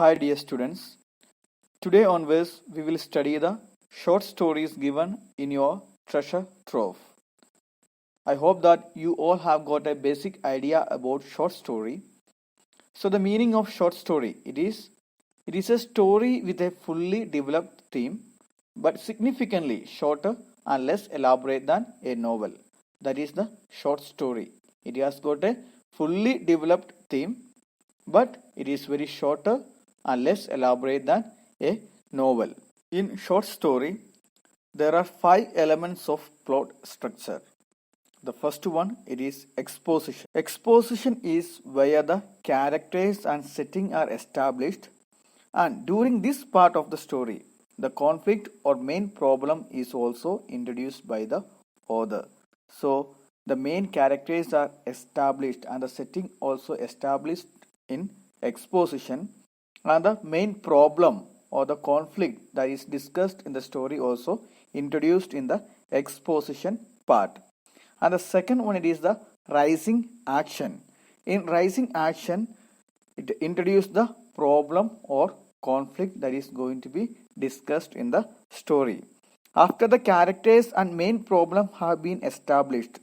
Hi dear students, today onwards we will study the short stories given in your treasure trove. I hope that you all have got a basic idea about short story. So the meaning of short story, it is a story with a fully developed theme but significantly shorter and less elaborate than a novel. That is the short story. It has got a fully developed theme but it is very shorter and less elaborate than a novel. In short story, there are 5 elements of plot structure. The first one, it is exposition. Exposition is where the characters and setting are established, and during this part of the story, the conflict or main problem is also introduced by the author. So the main characters are established and the setting also established in exposition, and the main problem or the conflict that is discussed in the story also introduced in the exposition part. And the second one, it is the rising action. In rising action, it introduced the problem or conflict that is going to be discussed in the story. After the characters and main problem have been established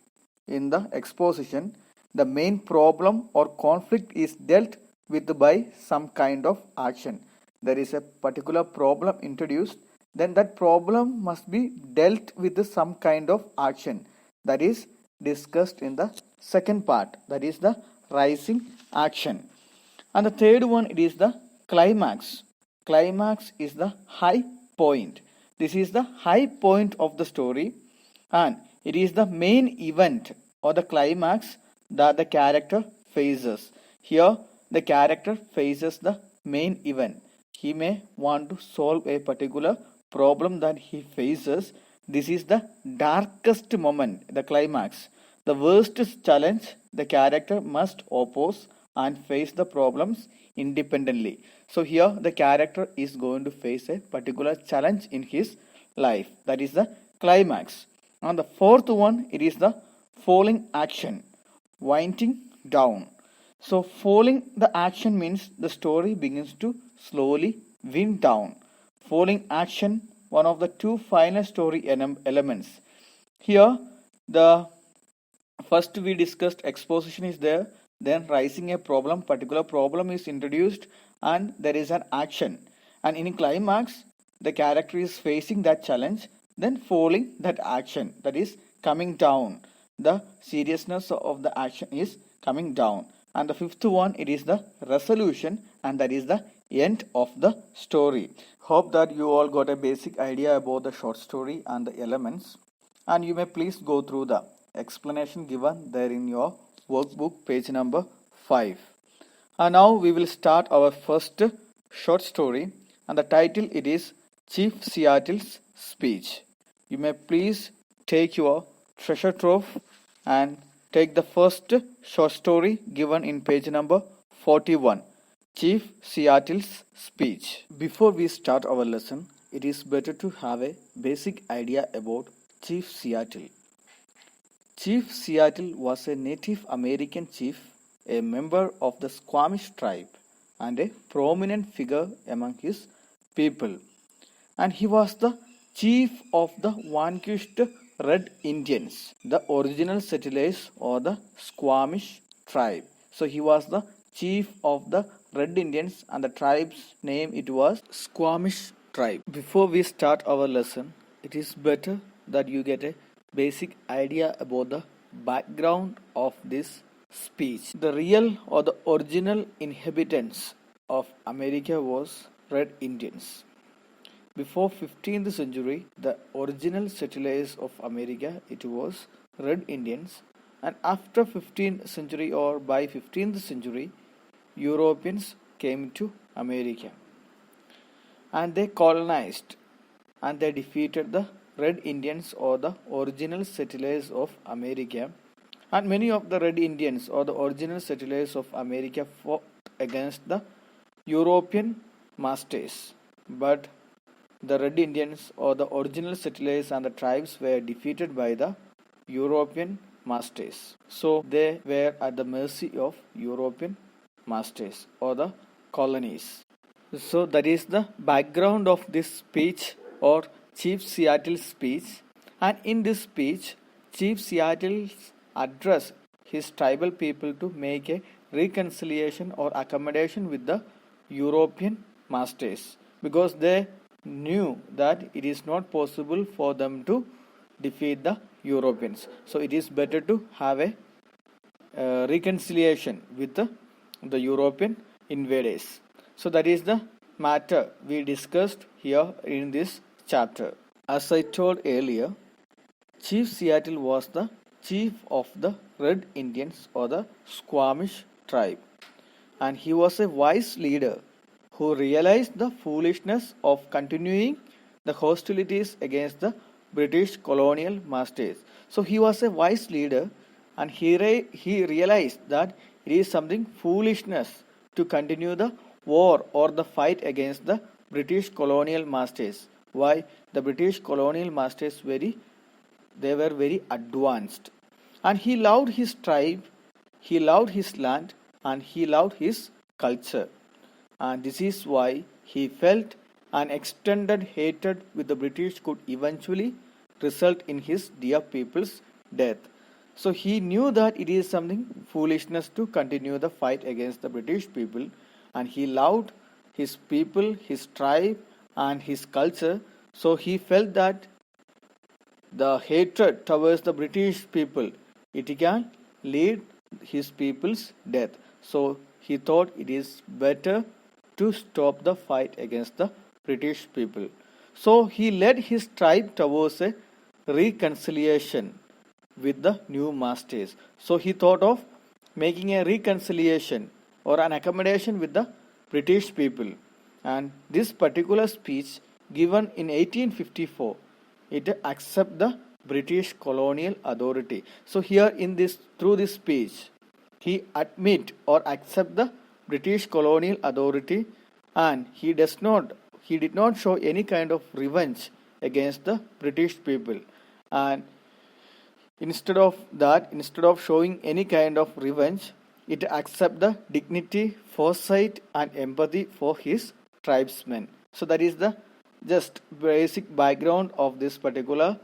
in the exposition, the main problem or conflict is dealt with by some kind of action. There is a particular problem introduced, then that problem must be dealt with some kind of action that is discussed in the second part, that is the rising action. And the third one, it is the climax. Climax is the high point. This is the high point of the story, and it is the main event or the climax that the character faces. Here the character faces the main event. He may want to solve a particular problem that he faces. This is the darkest moment, the climax. The worst challenge the character must oppose and face the problems independently. So here the character is going to face a particular challenge in his life. That is the climax. And the fourth one, it is the falling action, winding down. So falling the action means the story begins to slowly wind down. Falling action, one of the two final story elements. Here the first we discussed exposition is there, then rising a problem, particular problem is introduced, and there is an action. And in climax, the character is facing that challenge, then falling that action, that is coming down. The seriousness of the action is coming down. And the fifth one, it is the resolution, and that is the end of the story. Hope that you all got a basic idea about the short story and the elements, and you may please go through the explanation given there in your workbook, page number 5. And now we will start our first short story, and the title it is Chief Seattle's Speech. You may please take your treasure trove and take the first short story given in page number 41, Chief Seattle's Speech. Before we start our lesson, it is better to have a basic idea about Chief Seattle. Chief Seattle was a Native American chief, a member of the Squamish tribe, and a prominent figure among his people. And he was the chief of the vanquished Red Indians, the original settlers or the Squamish tribe. So he was the chief of the Red Indians, and the tribe's name it was Squamish tribe. Before we start our lesson, it is better that you get a basic idea about the background of this speech. The real or the original inhabitants of America was Red Indians. Before 15th century, the original settlers of America, it was Red Indians, and after 15th century or by 15th century, Europeans came to America, and they colonized and they defeated the Red Indians or the original settlers of America, and many of the Red Indians or the original settlers of America fought against the European masters, but the Red Indians or the original settlers and the tribes were defeated by the European masters. So they were at the mercy of European masters or the colonies. So that is the background of this speech or Chief Seattle's speech. And in this speech, Chief Seattle addressed his tribal people to make a reconciliation or accommodation with the European masters because they knew that it is not possible for them to defeat the Europeans. So it is better to have a reconciliation with the European invaders. So that is the matter we discussed here in this chapter. As I told earlier, Chief Seattle was the chief of the Red Indians or the Squamish tribe, and he was a wise leader who realized the foolishness of continuing the hostilities against the British colonial masters. So he was a wise leader and he realized that it is something foolishness to continue the war or the fight against the British colonial masters. Why? The British colonial masters they were very advanced. And he loved his tribe, he loved his land, and he loved his culture. And this is why he felt an extended hatred with the British could eventually result in his dear people's death. So he knew that it is something foolishness to continue the fight against the British people, and he loved his people, his tribe, and his culture. So he felt that the hatred towards the British people, it can lead his people's death. So he thought it is better to stop the fight against the British people. So he led his tribe towards a reconciliation with the new masters. So he thought of making a reconciliation or an accommodation with the British people. And this particular speech given in 1854, it accept the British colonial authority. So here in this, through this speech, he admit or accept the British colonial authority, and he did not show any kind of revenge against the British people. And instead of showing any kind of revenge, it accept the dignity, foresight, and empathy for his tribesmen. So that is the just basic background of this particular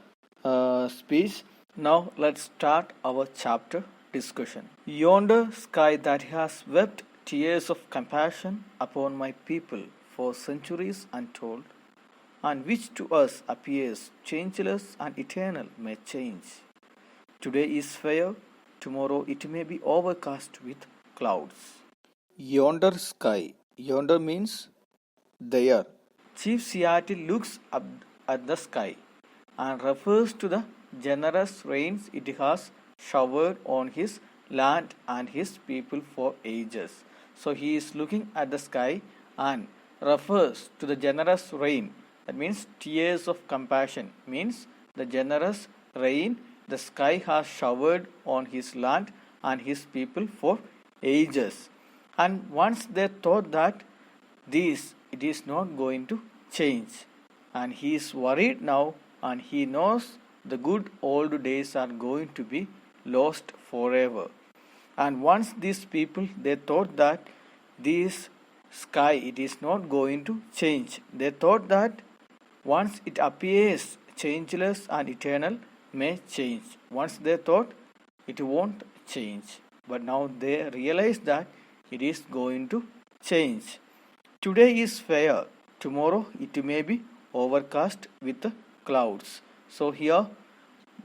speech. Now let's start our chapter discussion. Yonder sky that has wept tears of compassion upon my people for centuries untold, and which to us appears changeless and eternal, may change. Today is fair, tomorrow it may be overcast with clouds. Yonder sky. Yonder means there. Chief Seattle looks up at the sky and refers to the generous rains it has showered on his land and his people for ages. So he is looking at the sky and refers to the generous rain. That means tears of compassion, means the generous rain the sky has showered on his land and his people for ages. And once they thought that it is not going to change, and he is worried now, and he knows the good old days are going to be lost forever. And once these people they thought that this sky it is not going to change, they thought that once it appears changeless and eternal, may change. Once they thought it won't change, but now they realize that it is going to change. Today is fair, tomorrow it may be overcast with clouds. So here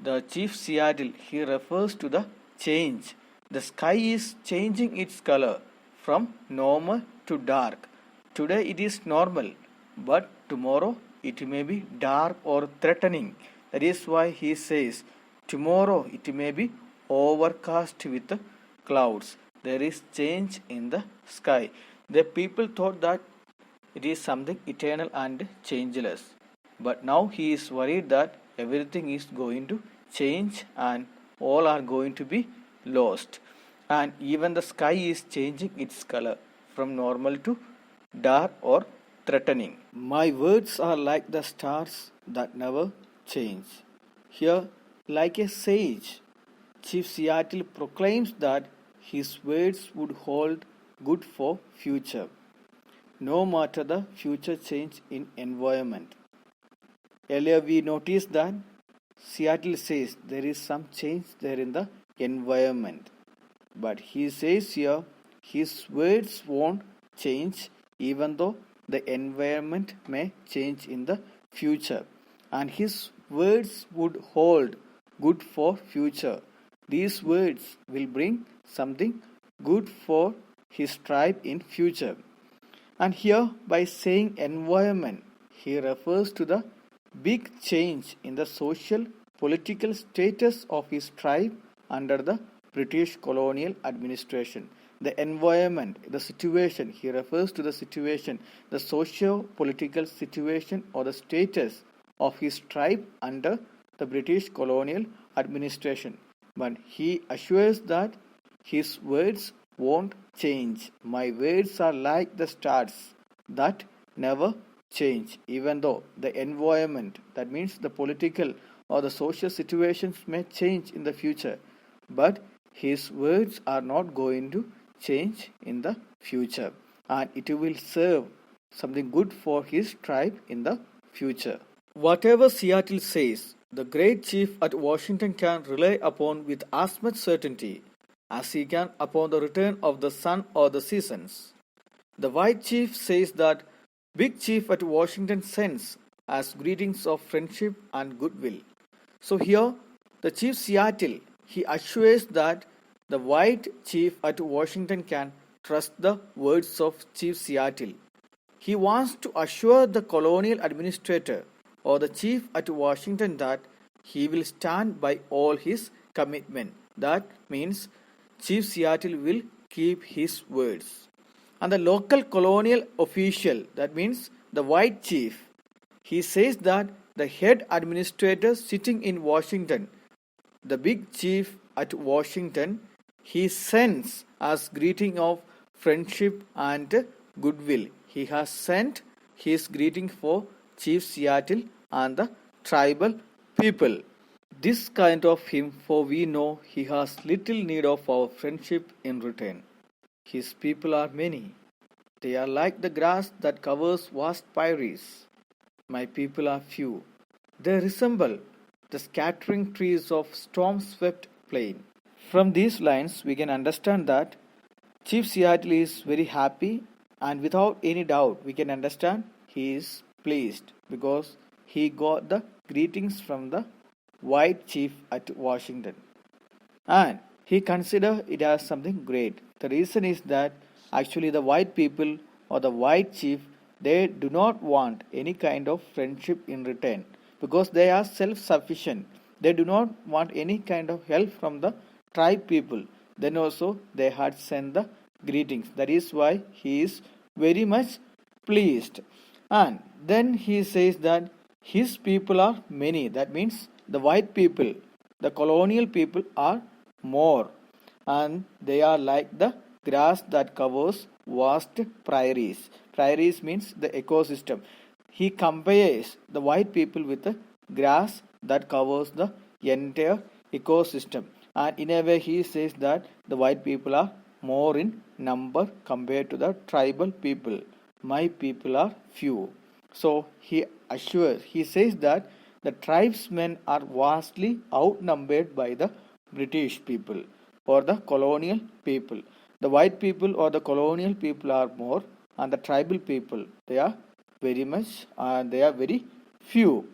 the Chief Seattle he refers to the change. The sky is changing its color from normal to dark. Today it is normal, but tomorrow it may be dark or threatening. That is why he says, tomorrow it may be overcast with clouds. There is change in the sky. The people thought that it is something eternal and changeless. But now he is worried that everything is going to change and all are going to be lost. And even the sky is changing its color from normal to dark or threatening. My words are like the stars that never change. Here, like a sage, Chief Seattle proclaims that his words would hold good for future. no matter the future change in environment. Earlier we noticed that Seattle says there is some change there in the environment. But he says here his words won't change even though the environment may change in the future. And his words would hold good for future. These words will bring something good for his tribe in future. And here by saying environment, he refers to the big change in the social political status of his tribe under the British colonial administration. The environment, the situation, he refers to the situation, the socio-political situation or the status of his tribe under the British colonial administration. But he assures that his words won't change. My words are like the stars that never change, even though the environment, that means the political or the social situations may change in the future. But his words are not going to change in the future, and it will serve something good for his tribe in the future. Whatever Seattle says, the great chief at Washington can rely upon with as much certainty as he can upon the return of the sun or the seasons. The white chief says that big chief at Washington sends as greetings of friendship and goodwill. So here, the chief Seattle, he assures that the white chief at Washington can trust the words of chief Seattle. He wants to assure the colonial administrator or the chief at Washington that he will stand by all his commitment. That means Chief Seattle will keep his words. And the local colonial official, that means the white chief, he says that the head administrator sitting in Washington, the big chief at Washington, he sends as greeting of friendship and goodwill. He has sent his greeting for Chief Seattle and the tribal people. This kind of him, for we know he has little need of our friendship in return. His people are many. They are like the grass that covers vast prairies. My people are few. They resemble the scattering trees of storm-swept plain. From these lines, we can understand that Chief Seattle is very happy, and without any doubt, we can understand he is pleased because he got the greetings from the white chief at Washington, and he considered it as something great. The reason is that actually the white people or the white chief, they do not want any kind of friendship in return because they are self-sufficient. They do not want any kind of help from the tribe people. Then also they had sent the greetings. That is why he is very much pleased. And then he says that his people are many. That means the white people, the colonial people are more, and they are like the grass that covers vast prairies. Prairies means the ecosystem. He compares the white people with the grass that covers the entire ecosystem. And in a way he says that the white people are more in number compared to the tribal people. My people are few. So he assures, he says that the tribesmen are vastly outnumbered by the British people or the colonial people. The white people or the colonial people are more, and the tribal people, they are very much, they are very few.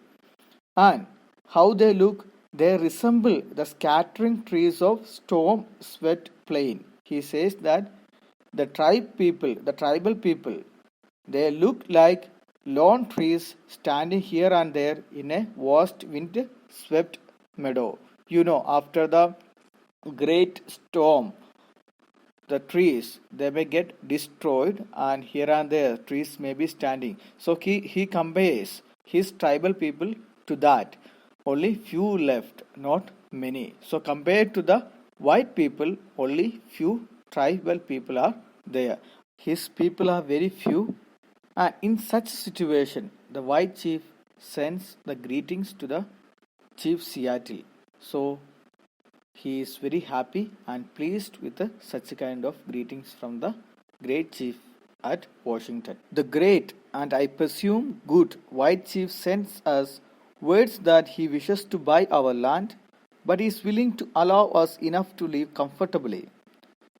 And how they look, they resemble the scattering trees of storm-swept plain. He says that the tribal people, they look like lone trees standing here and there in a vast wind-swept meadow. After the great storm, the trees, they may get destroyed, and here and there trees may be standing. So he compares his tribal people to that. Only few left, not many. So compared to the white people, only few tribal people are there. His people are very few, and in such situation, the white chief sends the greetings to the Chief Seattle. So he is very happy and pleased with such kind of greetings from the great chief at Washington. The great and I presume good white chief sends us words that he wishes to buy our land, but is willing to allow us enough to live comfortably.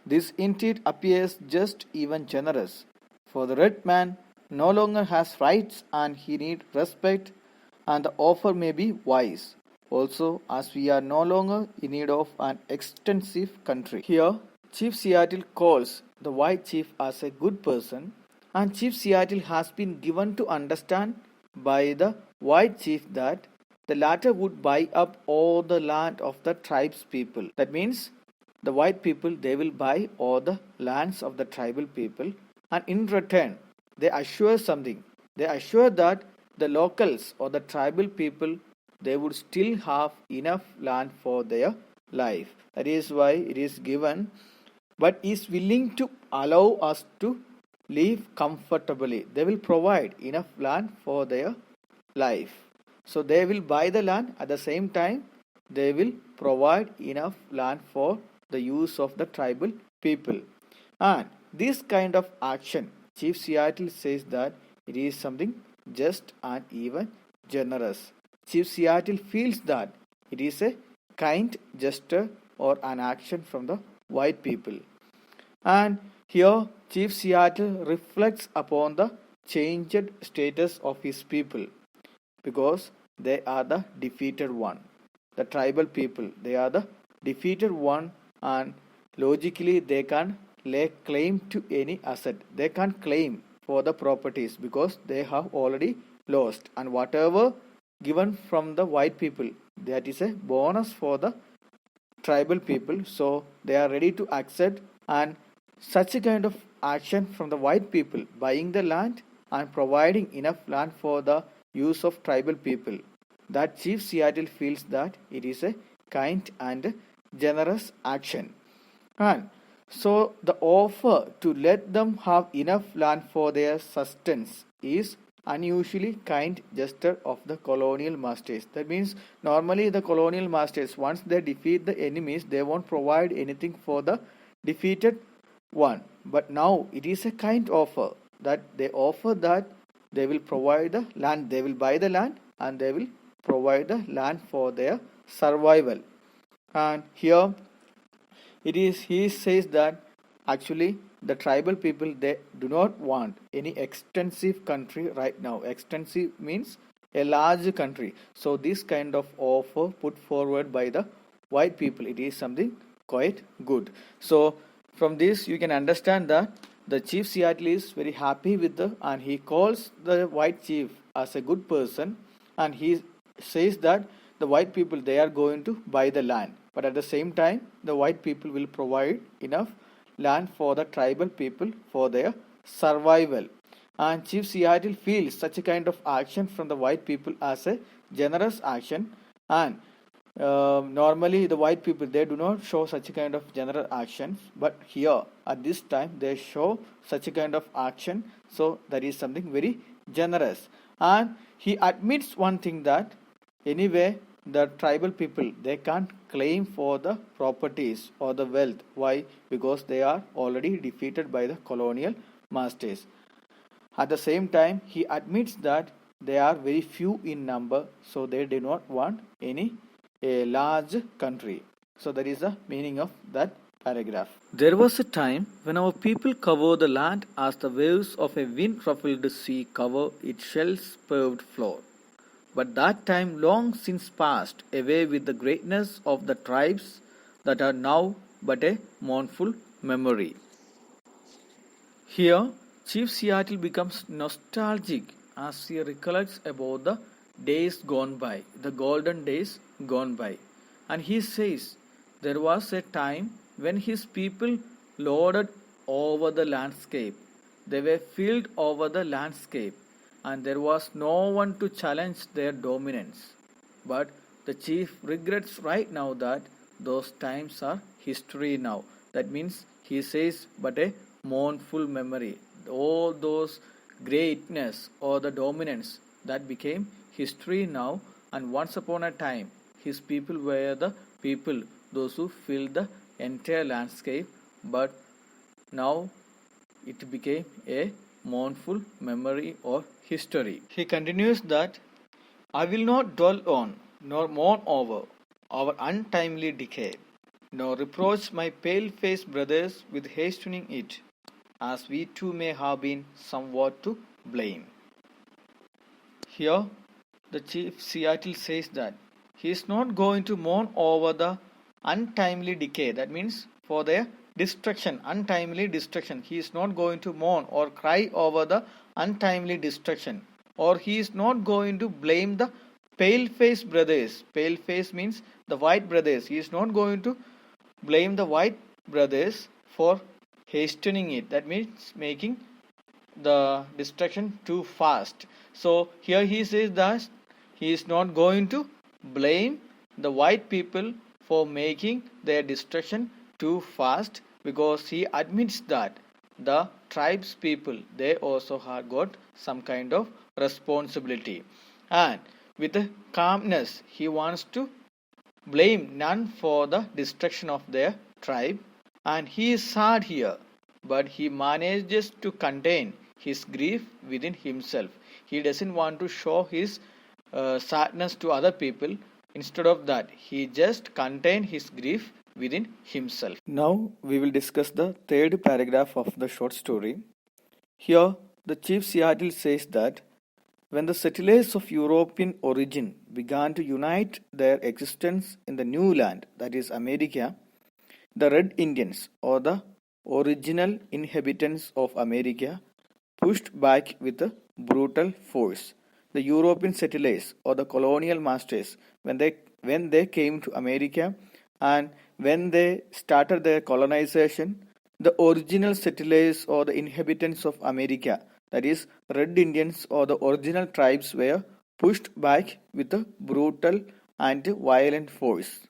This indeed appears just, even generous, for the red man no longer has rights and he needs respect, and the offer may be wise. Also, as we are no longer in need of an extensive country. Here, Chief Seattle calls the white chief as a good person, and Chief Seattle has been given to understand by the white chief that the latter would buy up all the land of the tribes people. That means the white people, they will buy all the lands of the tribal people, and in return they assure something. They assure that the locals or the tribal people, they would still have enough land for their life. That is why it is given, but is willing to allow us to live comfortably. They will provide enough land for their life. So they will buy the land, at the same time they will provide enough land for the use of the tribal people. And this kind of action, Chief Seattle says that it is something just and even generous. Chief Seattle feels that it is a kind gesture or an action from the white people. And here Chief Seattle reflects upon the changed status of his people, because they are the defeated one. The tribal people, they are the defeated one, and logically they can lay claim to any asset. They can't claim for the properties because they have already lost. And whatever given from the white people, that is a bonus for the tribal people. So they are ready to accept, and such a kind of action from the white people, buying the land and providing enough land for the use of tribal people, that Chief Seattle feels that it is a kind and generous action. And so the offer to let them have enough land for their sustenance is unusually kind gesture of the colonial masters. That means normally the colonial masters, once they defeat the enemies, they won't provide anything for the defeated one. But now it is a kind offer that they offer that they will provide the land, they will buy the land, and they will provide the land for their survival. And here it is, he says that actually the tribal people, they do not want any extensive country right now. Extensive means a large country. So this kind of offer put forward by the white people, it is something quite good. So from this you can understand that the Chief Seattle is very happy with and he calls the white chief as a good person, and he says that the white people, they are going to buy the land, but at the same time the white people will provide enough land for the tribal people for their survival. And Chief Seattle feels such a kind of action from the white people as a generous action, and normally the white people, they do not show such a kind of general actions, but here at this time they show such a kind of action. So that is something very generous. And he admits one thing, that anyway the tribal people, they can't claim for the properties or the wealth. Why? Because they are already defeated by the colonial masters. At the same time he admits that they are very few in number, so they do not want any a large country. So that is the meaning of that paragraph. There was a time when our people covered the land as the waves of a wind-ruffled sea cover its shell-spurred floor. But that time long since passed away with the greatness of the tribes that are now but a mournful memory. Here, Chief Seattle becomes nostalgic as he recollects about the days gone by, the golden days gone by. And he says, there was a time when his people lorded over the landscape. They were filled over the landscape, and there was no one to challenge their dominance. But the chief regrets right now that those times are history now. That means he says, but a mournful memory. All those greatness or the dominance, that became history now, and once upon a time his people were the people, those who filled the entire landscape, but now it became a mournful memory or history. He continues that I will not dwell on, nor mourn over, our untimely decay, nor reproach my pale-faced brothers with hastening it, as we too may have been somewhat to blame. Here, the chief Seattle says that he is not going to mourn over the untimely decay. That means for their destruction, untimely destruction. He is not going to mourn or cry over the untimely destruction. Or he is not going to blame the pale-faced brothers. Pale-face means the white brothers. He is not going to blame the white brothers for hastening it. That means making the destruction too fast. So here he says that he is not going to blame the white people for making their destruction too fast, because he admits that the tribes people, they also have got some kind of responsibility, and with a calmness he wants to blame none for the destruction of their tribe, and he is sad here, but he manages to contain his grief within himself. He doesn't want to show his sadness to other people. Instead of that, he just contained his grief within himself. Now we will discuss the third paragraph of the short story. Here, the chief Seattle says that when the settlers of European origin began to unite their existence in the new land, that is America, the Red Indians, or the original inhabitants of America, pushed back with a brutal force. The European settlers or the colonial masters, when they came to America and when they started their colonization, the original settlers or the inhabitants of America, that is Red Indians or the original tribes, were pushed back with a brutal and violent force.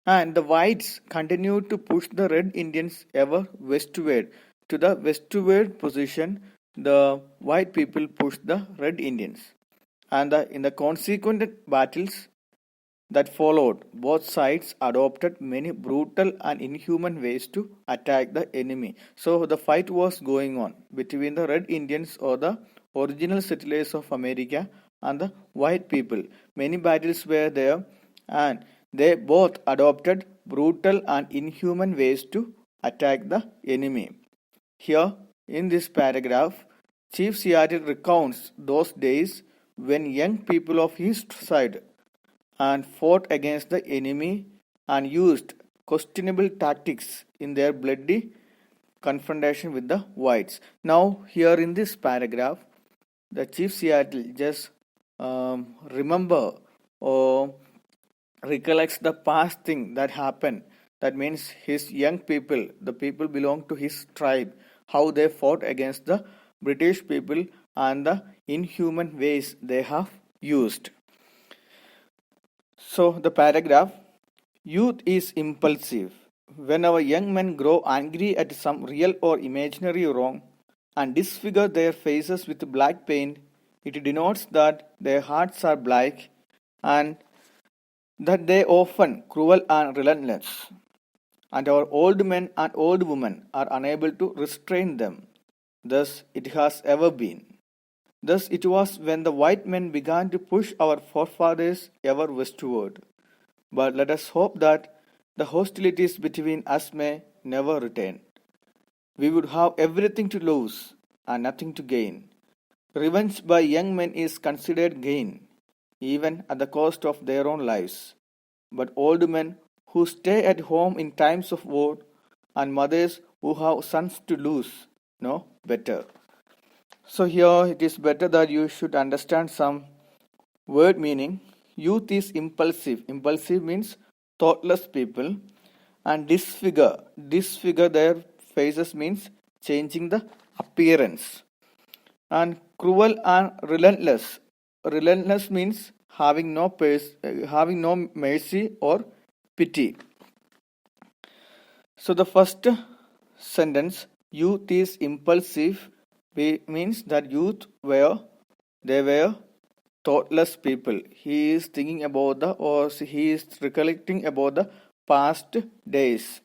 And the whites continued to push the Red Indians ever westward. To the westward position, the white people pushed the Red Indians. And in the consequent battles that followed, both sides adopted many brutal and inhuman ways to attack the enemy. So the fight was going on between the Red Indians or the original settlers of America and the white people. Many battles were there, and they both adopted brutal and inhuman ways to attack the enemy. Here, in this paragraph, Chief Seattle recounts those days when young people of his side and fought against the enemy and used questionable tactics in their bloody confrontation with the whites. Now, here in this paragraph, the Chief Seattle just remember or recollects the past thing that happened. That means his young people, the people belong to his tribe, how they fought against the British people and the inhuman ways they have used. So the paragraph, youth is impulsive. When our young men grow angry at some real or imaginary wrong and disfigure their faces with black paint, it denotes that their hearts are black and that they often cruel and relentless, and our old men and old women are unable to restrain them. Thus it has ever been. Thus it was when the white men began to push our forefathers ever westward. But let us hope that the hostilities between us may never return. We would have everything to lose and nothing to gain. Revenge by young men is considered gain, even at the cost of their own lives. But old men who stay at home in times of war and mothers who have sons to lose know better. So here it is better that you should understand some word meaning. Youth is impulsive. Impulsive means thoughtless people. And disfigure their faces means changing the appearance. And cruel and relentless. Relentless means having no mercy or pity. So the first sentence, youth is impulsive, means that youth were thoughtless people. He is thinking about he is recollecting about the past days.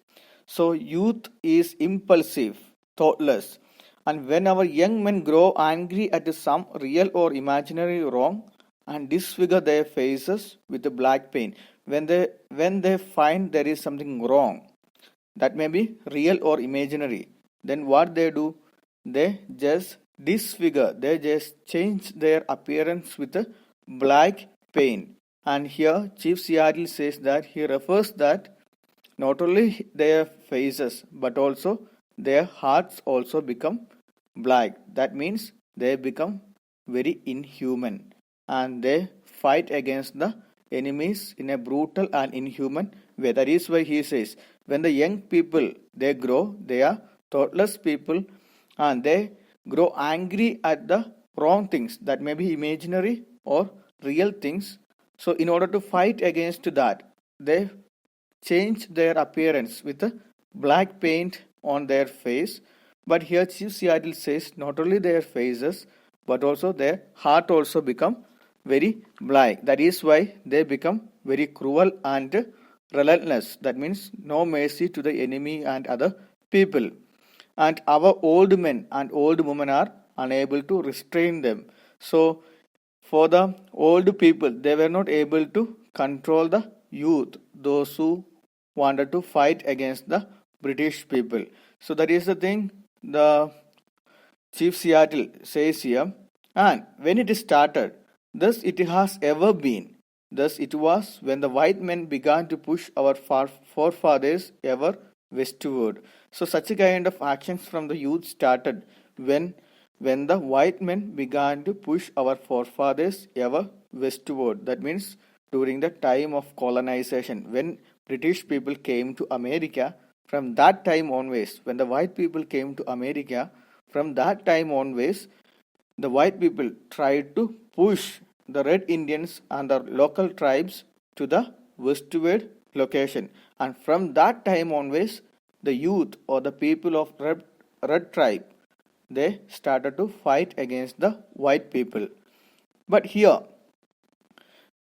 So youth is impulsive, thoughtless. And when our young men grow angry at some real or imaginary wrong and disfigure their faces with the black paint, when they find there is something wrong, that may be real or imaginary, then what they do, they just disfigure, they just change their appearance with a black paint. And here Chief Seattle says that he refers that not only their faces but also their hearts also become black. That means they become very inhuman and they fight against the enemies in a brutal and inhuman way. That is why he says when the young people they grow, they are thoughtless people and they grow angry at the wrong things that may be imaginary or real things. So in order to fight against that, they change their appearance with a black paint on their face. But here Chief Seattle says not only their faces but also their heart also become very black. That is why they become very cruel and relentless. That means no mercy to the enemy and other people. And our old men and old women are unable to restrain them. So for the old people, they were not able to control the youth, those who wanted to fight against the British people. So that is the thing the Chief Seattle says here. And when it started, thus it has ever been. Thus it was when the white men began to push our forefathers ever westward. So such a kind of actions from the youth started when the white men began to push our forefathers ever westward. That means during the time of colonization, when British people came to America, from that time onwards, when the white people came to America, from that time onwards, the white people tried to push the red Indians and the local tribes to the westward location. And from that time onwards, the youth or the people of red tribe, they started to fight against the white people. But here,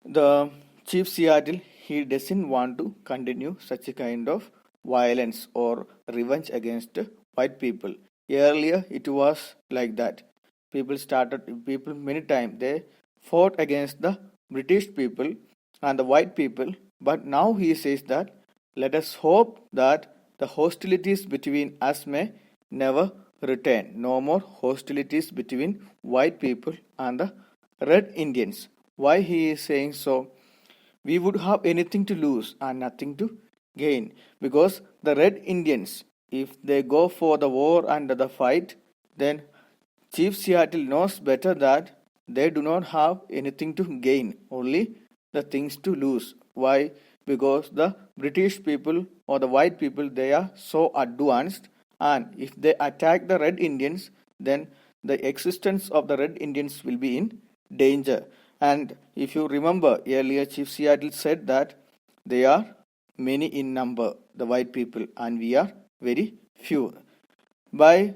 the Chief Seattle, he doesn't want to continue such a kind of violence or revenge against white people. Earlier, it was like that. People many times, they fought against the British people and the white people. But now he says that let us hope that the hostilities between us may never return. No more hostilities between white people and the red Indians. Why he is saying so? We would have anything to lose and nothing to gain, because the red Indians, if they go for the war and the fight, then Chief Seattle knows better that they do not have anything to gain, only the things to lose. Why? Because the British people or the white people, they are so advanced, and if they attack the red Indians, then the existence of the red Indians will be in danger. And if you remember earlier, Chief Seattle said that they are many in number, the white people, and we are very few. By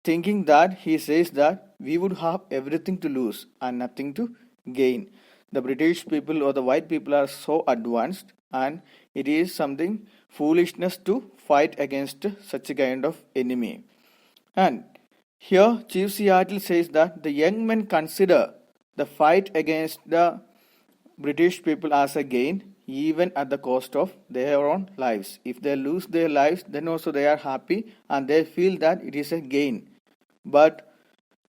thinking that, he says that we would have everything to lose and nothing to gain. The British people or the white people are so advanced, and it is something foolishness to fight against such a kind of enemy. And here Chief Seattle says that the young men consider the fight against the British people as a gain, even at the cost of their own lives. If they lose their lives, then also they are happy and they feel that it is a gain. But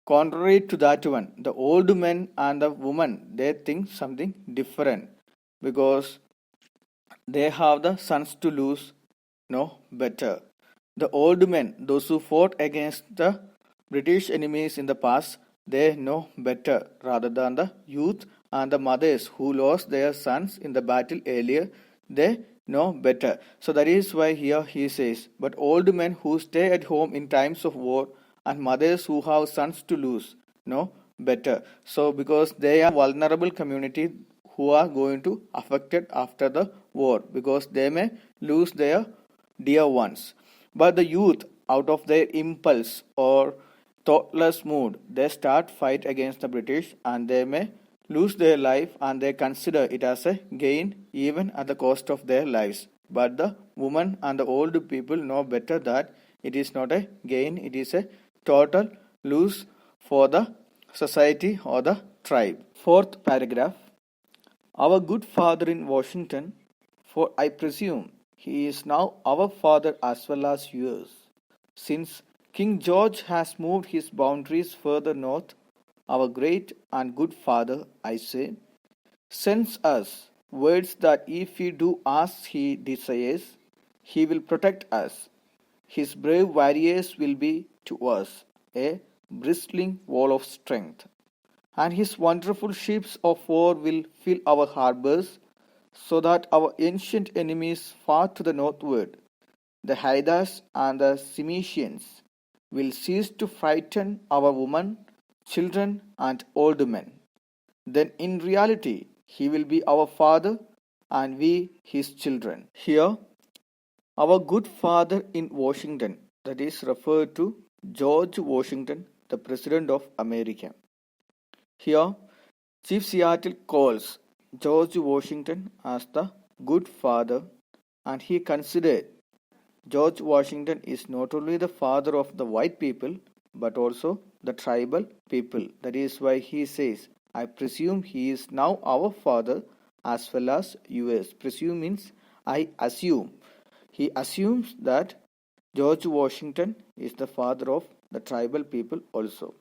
contrary to that one, the old men and the women, they think something different, because they have the sons to lose no better. The old men, those who fought against the British enemies in the past, they know better rather than the youth and the mothers who lost their sons in the battle earlier, they know better. So that is why here he says, but old men who stay at home in times of war and mothers who have sons to lose know better. So because they are vulnerable community who are going to affected after the war, because they may lose their dear ones. But the youth, out of their impulse or thoughtless mood, they start fight against the British and they may lose their life, and they consider it as a gain even at the cost of their lives. But the women and the old people know better that it is not a gain, it is a total loss for the society or the tribe. Fourth paragraph. Our good father in Washington, for I presume he is now our father as well as yours, since King George has moved his boundaries further north, our great and good father, I say, sends us words that if we do as he desires, he will protect us. His brave warriors will be to us a bristling wall of strength, and his wonderful ships of war will fill our harbors, so that our ancient enemies far to the northward, the Hydas and the Cimetians, will cease to frighten our women, children, and old men. Then in reality he will be our father and we his children. Here, our good father in Washington, that is referred to George Washington, the President of America. Here, Chief Seattle calls George Washington as the good father, and he considered George Washington is not only the father of the white people but also the tribal people. That is why he says, I presume he is now our father as well as yours. Presume means I assume. He assumes that George Washington is the father of the tribal people also.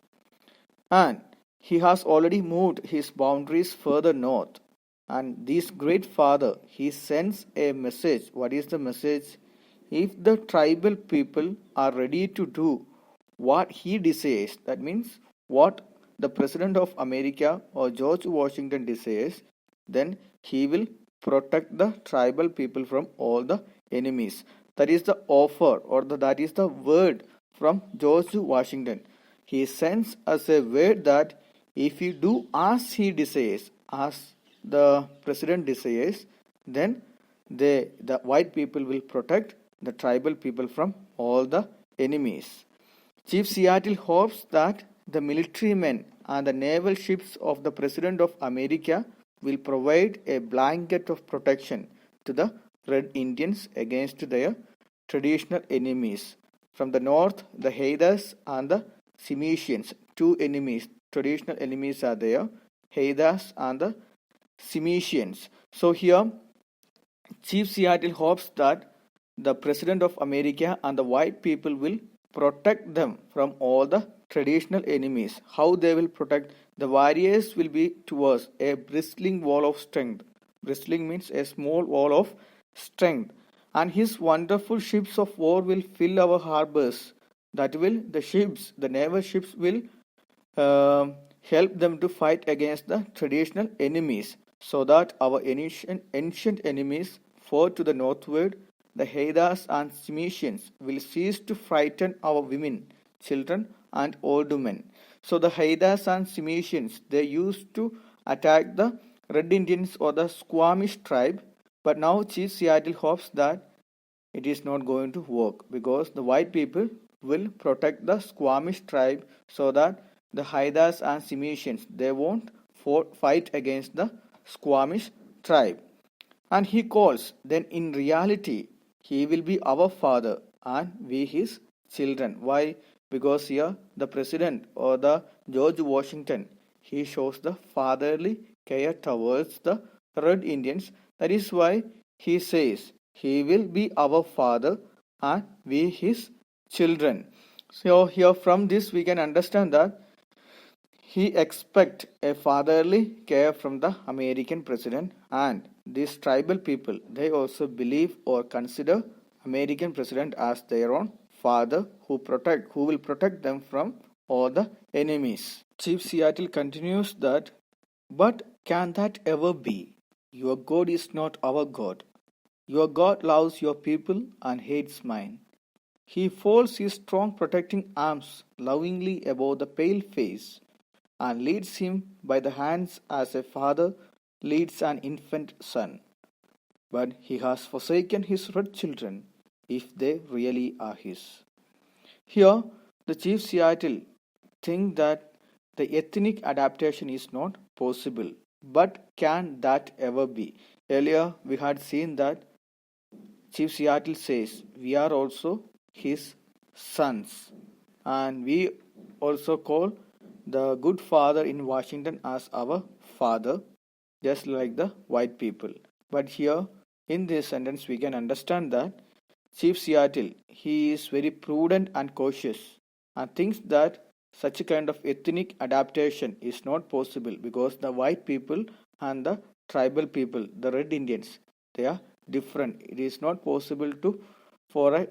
And he has already moved his boundaries further north. And this great father, he sends a message. What is the message? If the tribal people are ready to do what he desires, that means what the President of America or George Washington desires, then he will protect the tribal people from all the enemies. That is the offer, or that is the word from George Washington. He sends us a word that if you do as he desires, as the president desires, then the white people will protect the tribal people from all the enemies. Chief Seattle hopes that the military men and the naval ships of the President of America will provide a blanket of protection to the Red Indians against their traditional enemies. From the north, the Hydas and the Cimetians, two enemies, traditional enemies are there, Hydas and the Cimetians. So here, Chief Seattle hopes that the President of America and the white people will protect them from all the traditional enemies. How they will protect? The warriors will be to us a bristling wall of strength. Bristling means a small wall of strength. And his wonderful ships of war will fill our harbors. That will, the ships, the naval ships will help them to fight against the traditional enemies, so that our ancient enemies far to the northward, the Hydas and Cimetians, will cease to frighten our women, children, and old men. So the Hydas and Cimetians, they used to attack the Red Indians or the Squamish tribe, but now Chief Seattle hopes that it is not going to work, because the white people will protect the Squamish tribe, so that the Hydas and Cimetians, they won't fight against the Squamish tribe. And he calls, then in reality he will be our father and we his children. Why? Because here the president or the George Washington, he shows the fatherly care towards the Red Indians. That is why he says he will be our father and we his children. So here from this we can understand that he expects a fatherly care from the American president, and these tribal people, they also believe or consider American president as their own father who will protect them from all the enemies. Chief Seattle continues that, but can that ever be? Your God is not our God. Your God loves your people and hates mine. He folds his strong protecting arms lovingly above the pale face and leads him by the hands as a father leads an infant son. But he has forsaken his red children, if they really are his. Here, the Chief Seattle think that the ethnic adaptation is not possible. But can that ever be? Earlier, we had seen that Chief Seattle says, we are also his sons. and we also call the good father in Washington as our father, just like the white people. But here in this sentence, we can understand that Chief Seattle, he is very prudent and cautious and thinks that such a kind of ethnic adaptation is not possible because the white people and the tribal people, the red Indians, they are different. It is not possible for an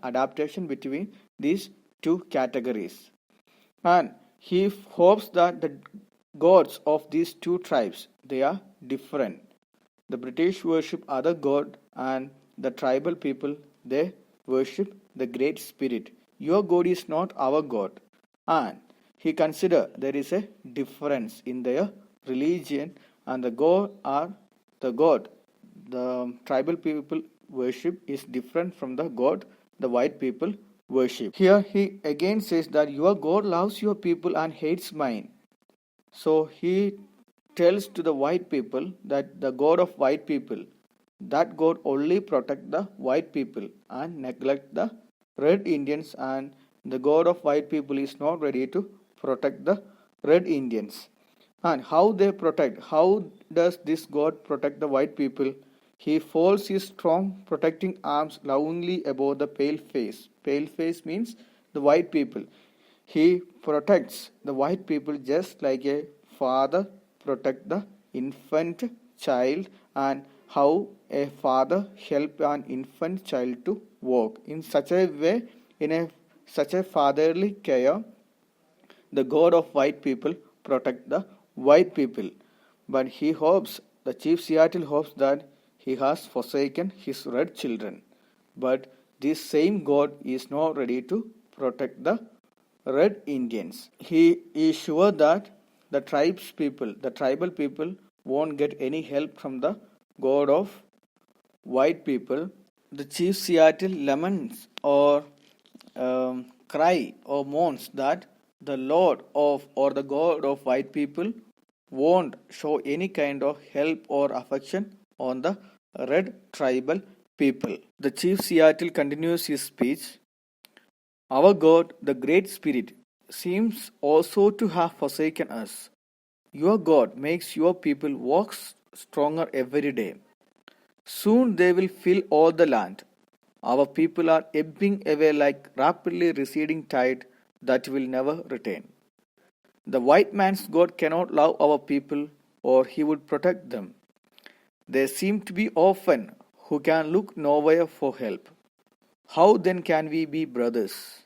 adaptation between these two categories. And he hopes that the gods of these two tribes, they are different. The British worship other god, and the tribal people, they worship the Great Spirit. Your God is not our God. And he consider there is a difference in their religion, and the god the tribal people worship is different from the god the white people worship. Here he again says that your God loves your people and hates mine. So he tells to the white people that the God of white people, that God only protect the white people and neglect the red Indians, and the God of white people is not ready to protect the red Indians. And how they protect? How does this God protect the white people? He folds his strong protecting arms lovingly above the pale face. Pale face means the white people. He protects the white people just like a father protect the infant child, and how a father help an infant child to walk. In such a way, such a fatherly care, the God of white people protect the white people. But the Chief Seattle hopes that he has forsaken his red children. But this same God is not ready to protect the red Indians. He is sure that the tribal people won't get any help from the God of white people. The Chief Seattle laments or cry or moans that the Lord of or the God of white people won't show any kind of help or affection on the red tribal people. The Chief Seattle continues his speech. Our God, the Great Spirit, seems also to have forsaken us. Your God makes your people walk stronger every day. Soon they will fill all the land. Our people are ebbing away like rapidly receding tide that will never return. The white man's God cannot love our people, or he would protect them. They seem to be orphan who can look nowhere for help. How then can we be brothers?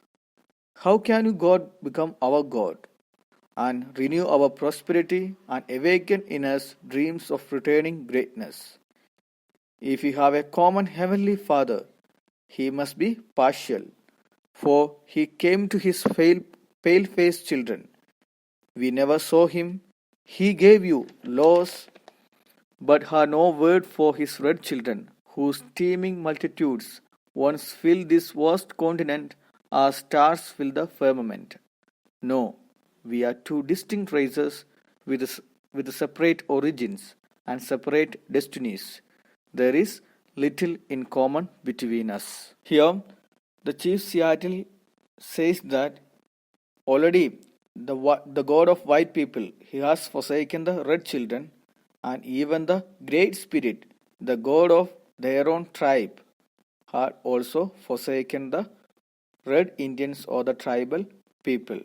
How can you God become our God and renew our prosperity and awaken in us dreams of returning greatness? If you have a common heavenly Father, he must be partial, for he came to his pale-faced children. We never saw him. He gave you laws, but had no word for his red children, whose teeming multitudes once filled this vast continent as stars fill the firmament. No, we are two distinct races with separate origins and separate destinies. There is little in common between us. Here, the Chief Seattle says that already the God of white people, he has forsaken the red children, and even the Great Spirit, the God of their own tribe, had also forsaken the red Indians or the tribal people.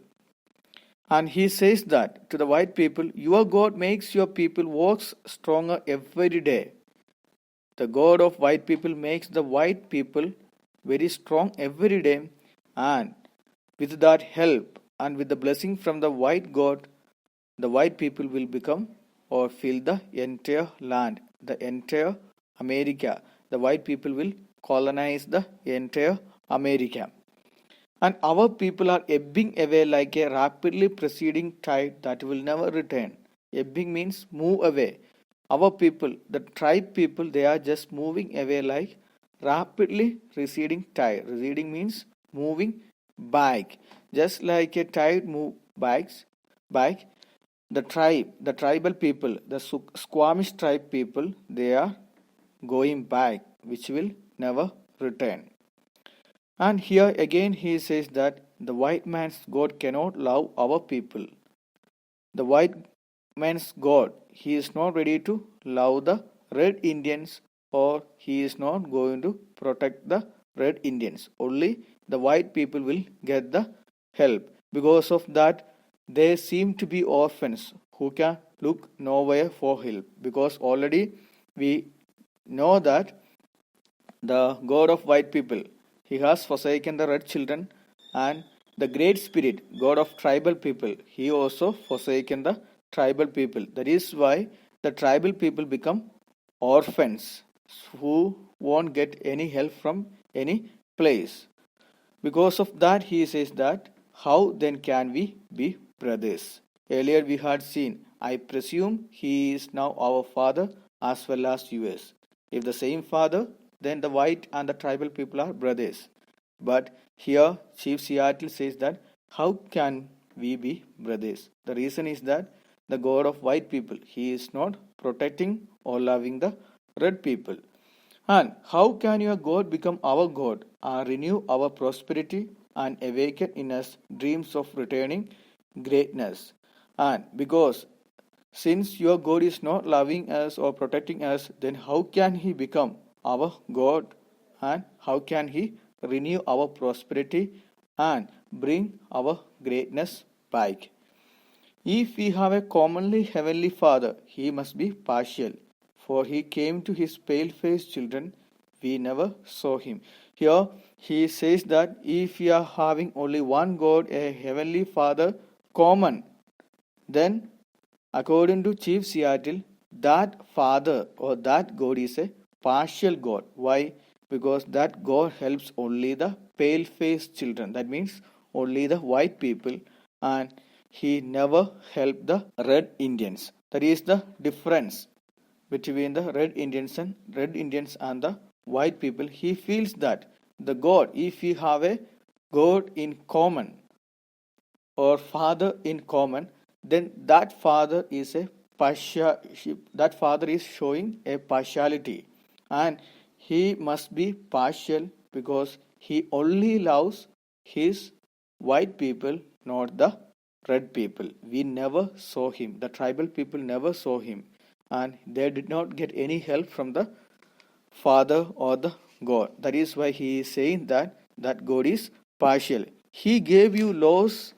And he says that to the white people, your God makes your people walk stronger every day. The God of white people makes the white people very strong every day, and with that help and with the blessing from the white God, the white people will become or fill the entire land, the entire America. The white people will colonize the entire America. And our people are ebbing away like a rapidly proceeding tide that will never return. Ebbing means move away. Our people, the tribe people, they are just moving away like rapidly receding tide. Receding means moving back. Just like a tide move back, the tribal people, the Squamish tribe people, they are going back, which will never return. And here again he says that the white man's God cannot love our people. The white man's God, he is not ready to love the red Indians, or he is not going to protect the red Indians. Only the white people will get the help. Because of that, they seem to be orphans who can look nowhere for help. Because already we know that the God of white people, he has forsaken the red children, and the great spirit, God of tribal people, he also forsaken the tribal people. That is why the tribal people become orphans who won't get any help from any place. Because of that, he says that, how then can we be brothers? Earlier we had seen, I presume he is now our father as well as yours. If the same father, then the white and the tribal people are brothers. But here, Chief Seattle says that, how can we be brothers? The reason is that the God of white people, he is not protecting or loving the red people. And how can your God become our God and renew our prosperity and awaken in us dreams of returning greatness? And because since your God is not loving us or protecting us, then how can He become our God, and how can He renew our prosperity and bring our greatness back? If we have a commonly heavenly Father, he must be partial, for he came to his pale-faced children, we never saw him. Here he says that if we are having only one God, a heavenly Father, common, then according to Chief Seattle, that Father or that God is a partial God. Why? Because that God helps only the pale-faced children. That means only the white people, and he never helped the red Indians. That is the difference between the red Indians and the white people. He feels that the God, if we have a God in common, or father in common, then that father is a partial, that father is showing a partiality, and he must be partial because he only loves his white people, not the red people. We never saw him. The tribal people never saw him, and they did not get any help from the Father or the God. That is why he is saying that God is partial. He gave you laws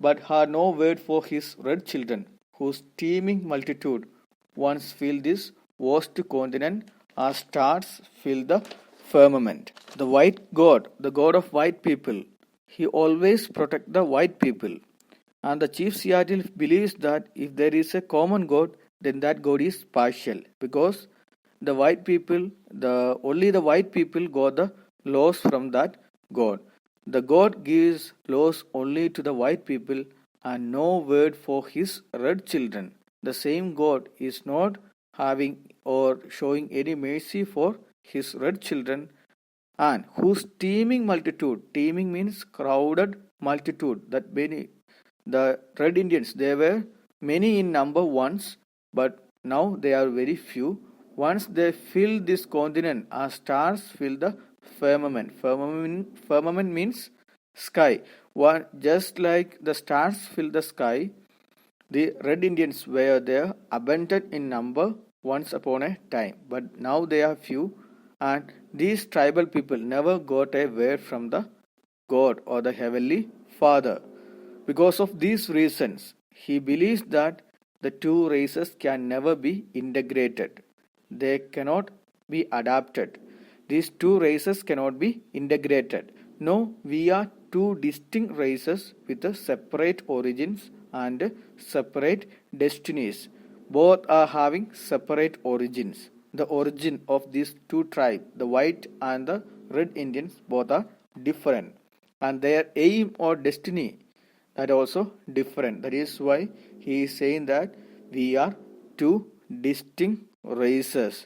but had no word for his red children, whose teeming multitude once filled this vast continent as stars fill the firmament. The white God, the God of white people, he always protects the white people. And the Chief Seattle believes that if there is a common God, then that God is partial, because the white people, the only the white people got the laws from that God. The God gives laws only to the white people and no word for his red children. The same God is not having or showing any mercy for his red children, and whose teeming means crowded multitude, that many, the red Indians, they were many in number once, but now they are very few. Once they fill this continent as stars fill the firmament. Firmament means sky. One, just like the stars fill the sky, the red Indians were there abundant in number once upon a time, but now they are few, and these tribal people never got a word from the God or the Heavenly Father. Because of these reasons, he believes that the two races can never be integrated. They cannot be adapted. These two races cannot be integrated. No, we are two distinct races with separate origins and separate destinies. Both are having separate origins. The origin of these two tribes, the white and the red Indians, both are different, and their aim or destiny that also different. That is why he is saying that we are two distinct races,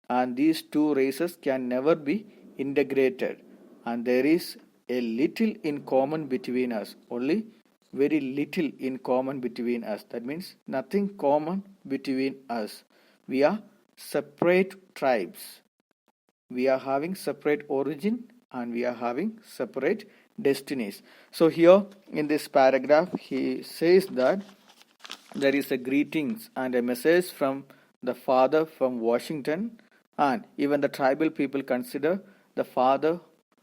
and these two races can never be integrated, and there is a little in common between us, only very little in common between us. That means nothing common between us. We are separate tribes. We are having separate origin and we are having separate destinies. So here in this paragraph, he says that there is a greetings and a message from the father from Washington, and even the tribal people consider the father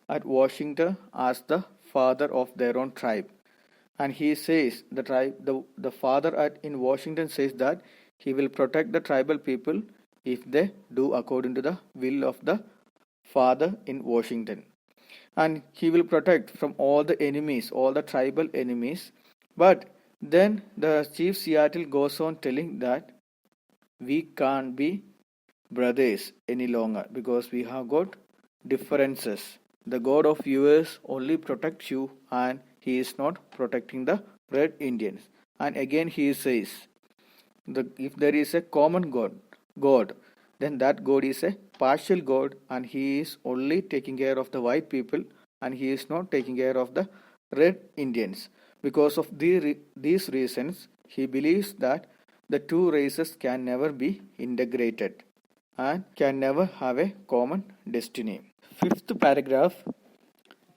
at Washington as the father of their own tribe. And he says the father in Washington says that he will protect the tribal people if they do according to the will of the father in Washington. And he will protect from all the enemies, all the tribal enemies. But then the chief Seattle goes on telling that we can't be brothers any longer because we have got differences. The God of US only protects you and he is not protecting the Red Indians. And again he says, if there is a common God, then that God is a partial God and he is only taking care of the white people and he is not taking care of the Red Indians. Because of these reasons, he believes that the two races can never be integrated and can never have a common destiny. Fifth paragraph.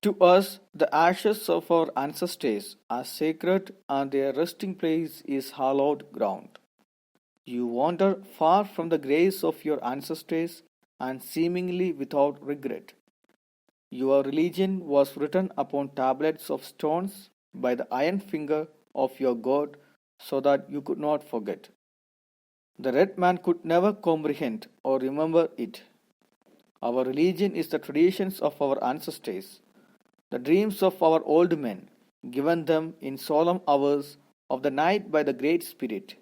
To us, the ashes of our ancestors are sacred and their resting place is hallowed ground. You wander far from the graves of your ancestors and seemingly without regret. Your religion was written upon tablets of stones by the iron finger of your God so that you could not forget. The red man could never comprehend or remember it. Our religion is the traditions of our ancestors, the dreams of our old men, given them in solemn hours of the night by the Great Spirit,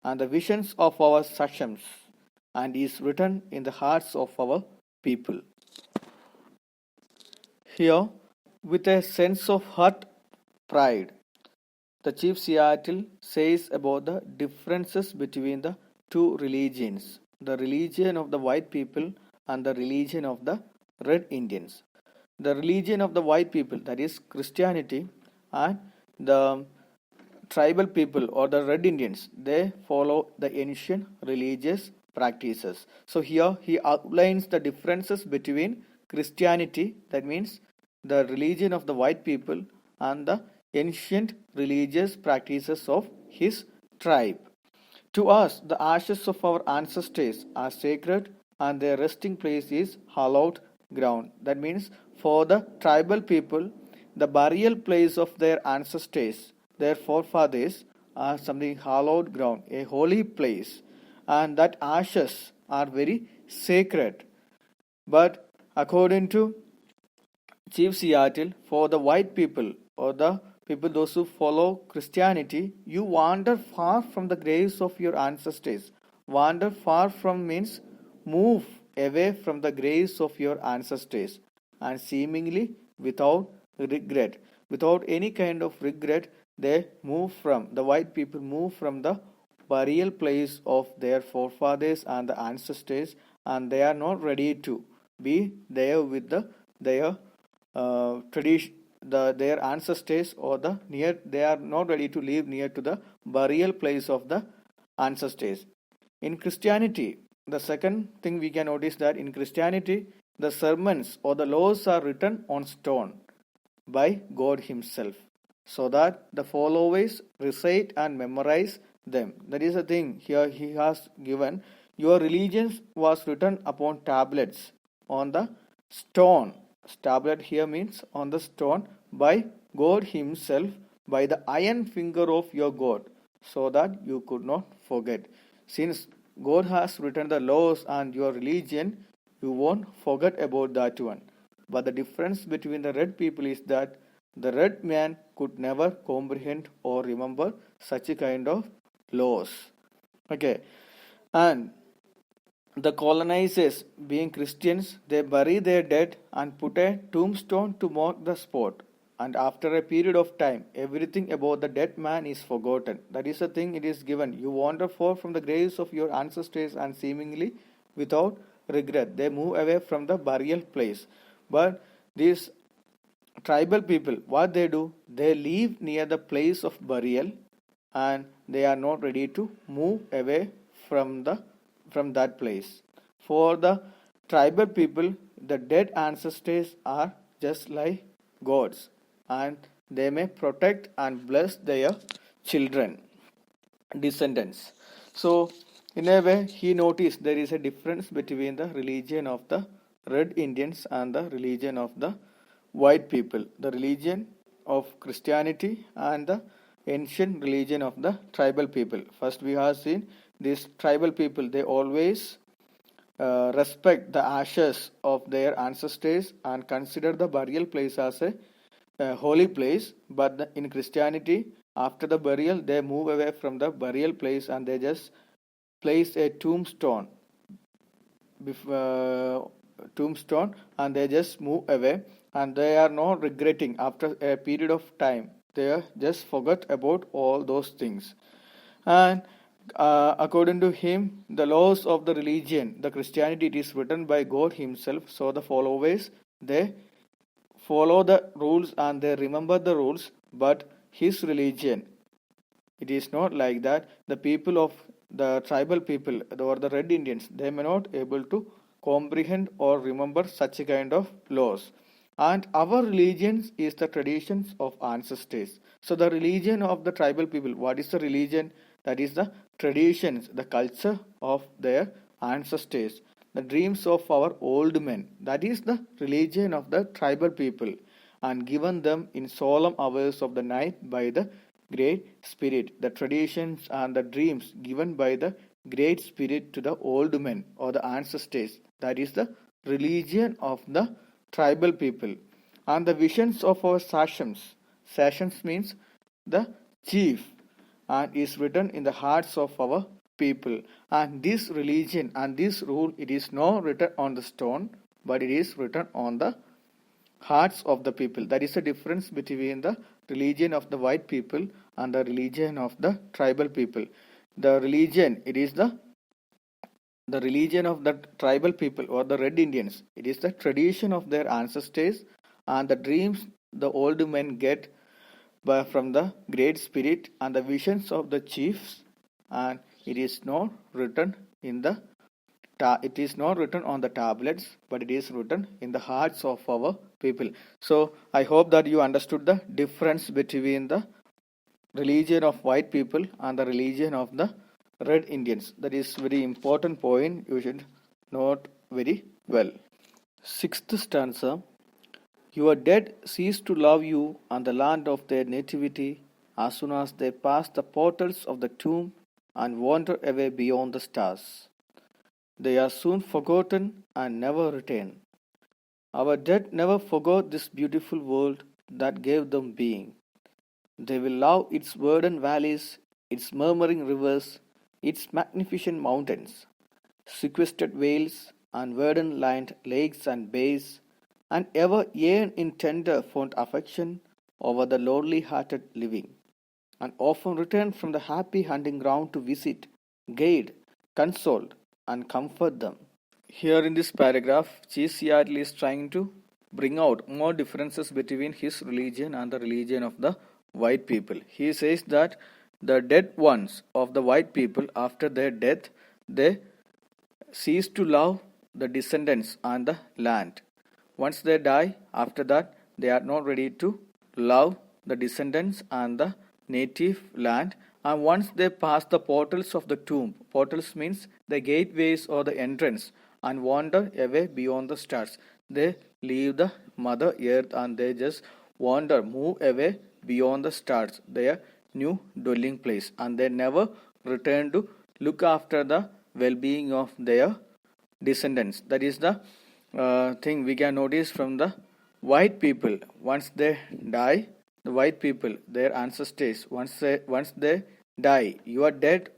and the visions of our sachems, and is written in the hearts of our people. Here, with a sense of hurt pride, the Chief Seattle says about the differences between the two religions, the religion of the white people and the religion of the Red Indians. The religion of the white people, that is Christianity, and the tribal people or the Red Indians, they follow the ancient religious practices. So here he outlines the differences between Christianity, that means the religion of the white people, and the ancient religious practices of his tribe. To us, the ashes of our ancestors are sacred and their resting place is hallowed ground. That means for the tribal people, the burial place of their ancestors, their forefathers, are something hallowed ground, a holy place, and that ashes are very sacred. But according to Chief Seattle, for the white people or the people those who follow Christianity, you wander far from the graves of your ancestors. Wander far from means move away from the graves of your ancestors and seemingly without regret. Without any kind of regret, they move from, the white people move from the burial place of their forefathers and the ancestors, and they are not ready to be there with their tradition, their ancestors, or the near, they are not ready to live near to the burial place of the ancestors. In Christianity, the second thing we can notice that in Christianity, the sermons or the laws are written on stone by God himself so that the followers recite and memorize them. That is the thing here he has given. Your religion was written upon tablets on the stone. Tablet here means on the stone by God himself, by the iron finger of your God, so that you could not forget. Since God has written the laws and your religion, you won't forget about that one. But the difference between the red people is that the red man could never comprehend or remember such a kind of laws. Okay. And the colonizers, being Christians, they bury their dead and put a tombstone to mark the spot. And after a period of time, everything about the dead man is forgotten. That is the thing it is given. You wander forth from the graves of your ancestors and seemingly without regret, they move away from the burial place. But these tribal people, what they do, they live near the place of burial and they are not ready to move away from that place. For the tribal people, the dead ancestors are just like gods, and they may protect and bless their children, descendants. So, in a way, he noticed there is a difference between the religion of the red Indians and the religion of the white people, the religion of Christianity and the ancient religion of the tribal people. First, we have seen these tribal people, they always respect the ashes of their ancestors and consider the burial place as a holy place. But in Christianity, after the burial, they move away from the burial place and they just place a tombstone and they just move away, and they are not regretting after a period of time. They just forget about all those things. And according to him, the laws of the religion, the Christianity, it is written by God himself. So the followers, they follow the rules and they remember the rules. But his religion, it is not like that. The people of the tribal people or the red Indians, they may not able to comprehend or remember such a kind of laws. And our religion is the traditions of ancestors. So the religion of the tribal people, what is the religion? That is the traditions, the culture of their ancestors, the dreams of our old men. That is the religion of the tribal people, and given them in solemn hours of the night by the Great Spirit. The traditions and the dreams given by the Great Spirit to the old men or the ancestors. That is the religion of the tribal people. And the visions of our sachems. Sachems means the chief, and is written in the hearts of our people. And this religion and this rule, it is not written on the stone, but it is written on the hearts of the people. That is the difference between the religion of the white people and the religion of the tribal people. The religion, it is the religion of the tribal people or the red Indians. It is the tradition of their ancestors and the dreams the old men get from the Great Spirit and the visions of the chiefs, and it is not written in the it is not written on the tablets, but it is written in the hearts of our people. So I hope that you understood the difference between the religion of white people and the religion of the red Indians. That is very important point. You should note very well. Sixth stanza. Your dead cease to love you on the land of their nativity as soon as they pass the portals of the tomb and wander away beyond the stars. They are soon forgotten and never return. Our dead never forgot this beautiful world that gave them being. They will love its verdant valleys, its murmuring rivers, its magnificent mountains, sequestered vales, and verdant-lined lakes and bays, and ever yearn in tender fond affection over the lonely-hearted living, and often return from the happy hunting ground to visit, guide, console, and comfort them. Here in this paragraph, Seattle is trying to bring out more differences between his religion and the religion of the white people. He says that the dead ones of the white people, after their death, they cease to love the descendants and the land. Once they die, after that, they are not ready to love the descendants and the native land. And once they pass the portals of the tomb, portals means the gateways or the entrance, and wander away beyond the stars. They leave the mother earth and they just wander, move away beyond the stars, their new dwelling place, and they never return to look after the well-being of their descendants. That is the thing we can notice from the white people. Once they die, the white people, their ancestors, once they die, your dead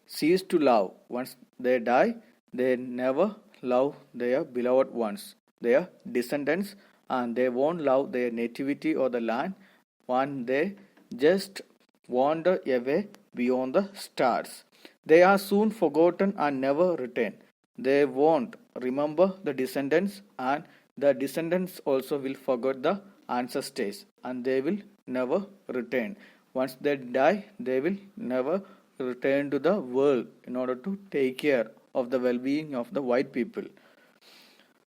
cease to love. Once they die, they never love their beloved ones, their descendants, and they won't love their nativity or the land. One they just wander away beyond the stars. They are soon forgotten and never return. They won't remember the descendants, and the descendants also will forget the ancestors, and they will never return. Once they die, they will never return to the world in order to take care of the well-being of the white people.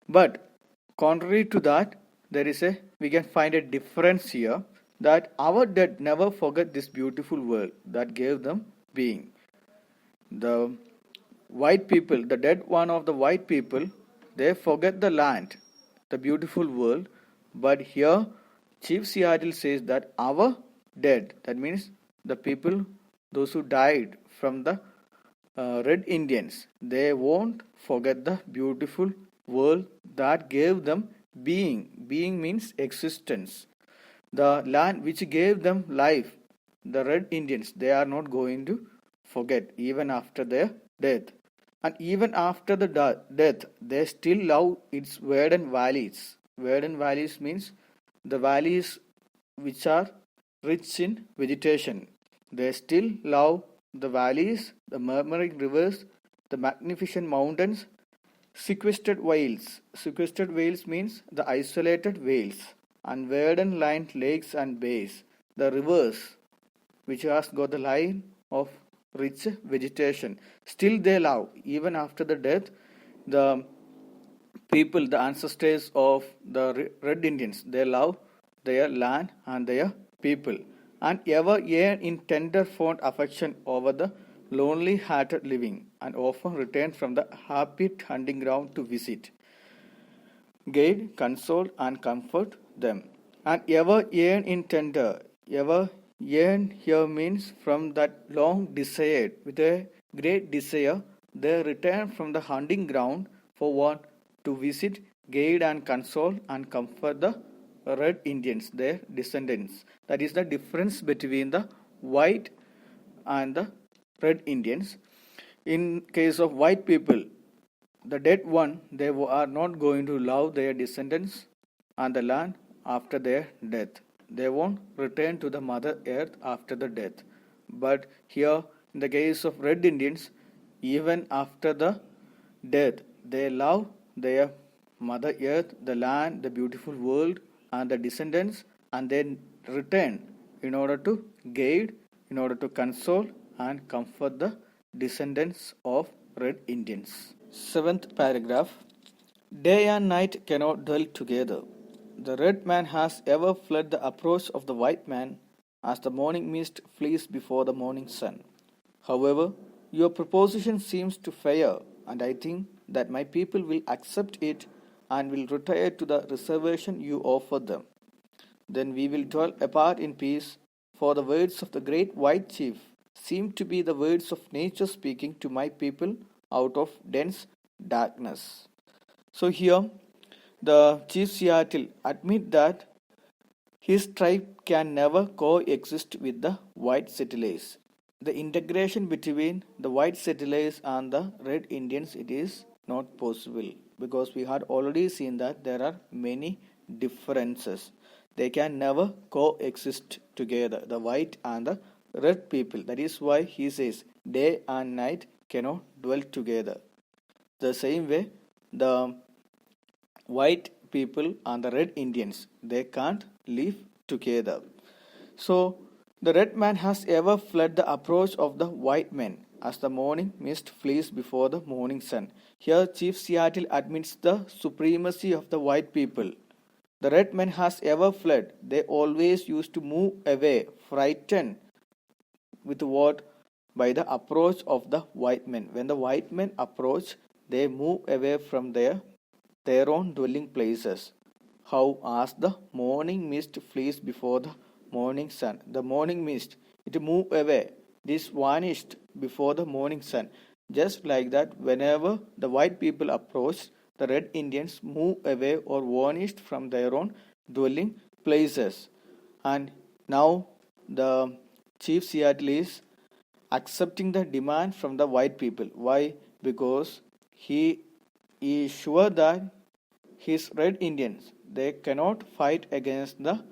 But contrary to that, we can find a difference here, that our dead never forget this beautiful world that gave them being. The white people, the dead one of the white people, they forget the land, the beautiful world. But here, Chief Seattle says that our dead, that means the people, those who died from the Red Indians, they won't forget the beautiful world that gave them being. Being means existence. The land which gave them life, the Red Indians, they are not going to forget even after their death. And even after the death, they still love its verdant valleys. Verdant valleys means the valleys which are rich in vegetation. They still love the valleys, the murmuring rivers, the magnificent mountains, sequestered vales. Sequestered vales means the isolated vales, and verdant lined lakes and bays, the rivers which has got the line of rich vegetation. Still they love, even after the death, the people, the ancestors of the Red Indians, they love their land and their people, and ever yearn in tender fond affection over the lonely hearted living, and often return from the happy hunting ground to visit, guide, console, and comfort them. And ever yearn in tender, ever yearn here means from that long desired, with a great desire, they return from the hunting ground for what? To visit, guide, and console, and comfort the Red Indians, their descendants. That is the difference between the white and the Red Indians. In case of white people, the dead one, they are not going to love their descendants and the land after their death. They won't return to the Mother Earth after the death. But here, in the case of Red Indians, even after the death, they love their Mother Earth, the land, the beautiful world, and the descendants, and then return in order to guide, in order to console and comfort the descendants of Red Indians. Seventh paragraph. Day and night cannot dwell together. The red man has ever fled the approach of the white man, as the morning mist flees before the morning sun. However, your proposition seems to fair, and I think that my people will accept it and will retire to the reservation you offer them. Then we will dwell apart in peace, for the words of the great white chief seem to be the words of nature speaking to my people out of dense darkness. So here, the Chief Seattle admit that his tribe can never coexist with the white settlers. The integration between the white settlers and the red Indians, it is not possible, because we had already seen that there are many differences. They can never coexist together, the white and the red people. That is why he says day and night cannot dwell together. The same way, the white people and the red Indians, they can't live together. So the red man has ever fled the approach of the white men, as the morning mist flees before the morning sun. Here Chief Seattle admits the supremacy of the white people. The red man has ever fled. They always used to move away, frightened with what? By the approach of the white men. When the white men approach, they move away from their own dwelling places. How? As the morning mist flees before the morning sun. The morning mist, it moved away. This vanished before the morning sun. Just like that, whenever the white people approached, the red Indians moved away or vanished from their own dwelling places. And now the Chief Seattle is accepting the demand from the white people. Why? Because he is sure that his red Indians, they cannot fight against the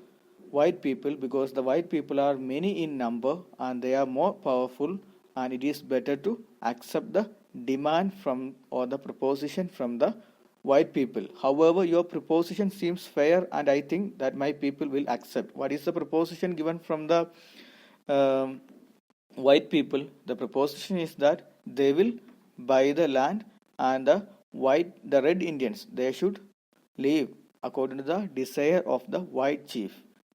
white people, because the white people are many in number and they are more powerful, and it is better to accept the demand from, or the proposition from, the white people. However, your proposition seems fair, and I think that my people will accept. What is the proposition given from the white people? The proposition is that they will buy the land, and the red Indians, they should live according to the desire of the white chief.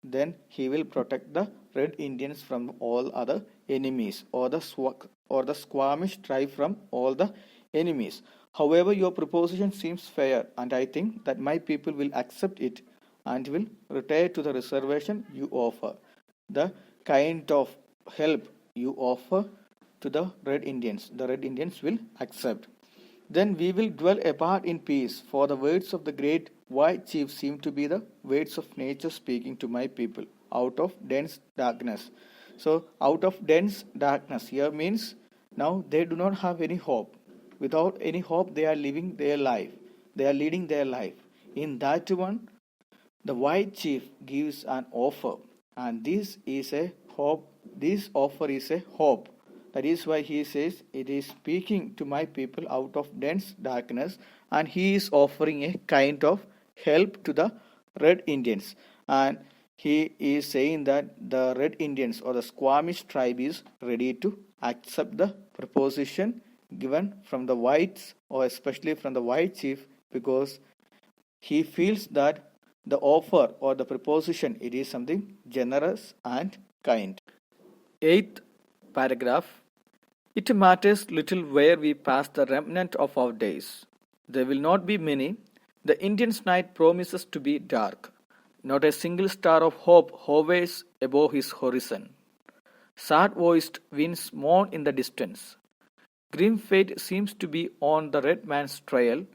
Then he will protect the red Indians from all other enemies, or the Squamish tribe from all the enemies. However, your proposition seems fair, and I think that my people will accept it and will retire to the reservation you offer. The kind of help you offer to the red Indians will accept. Then we will dwell apart in peace, for the words of the great white chief seem to be the words of nature speaking to my people out of dense darkness. So, out of dense darkness here means now they do not have any hope. Without any hope, they are living their life. They are leading their life. In that one, the white chief gives an offer, and this is a hope. This offer is a hope. That is why he says, it is speaking to my people out of dense darkness, and he is offering a kind of help to the red Indians. And he is saying that the red Indians or the Squamish tribe is ready to accept the proposition given from the whites, or especially from the white chief, because he feels that the offer or the proposition, it is something generous and kind. Eighth paragraph. It matters little where we pass the remnant of our days. There will not be many. The Indian's night promises to be dark. Not a single star of hope hovers above his horizon. Sad-voiced winds mourn in the distance. Grim fate seems to be on the red man's trail,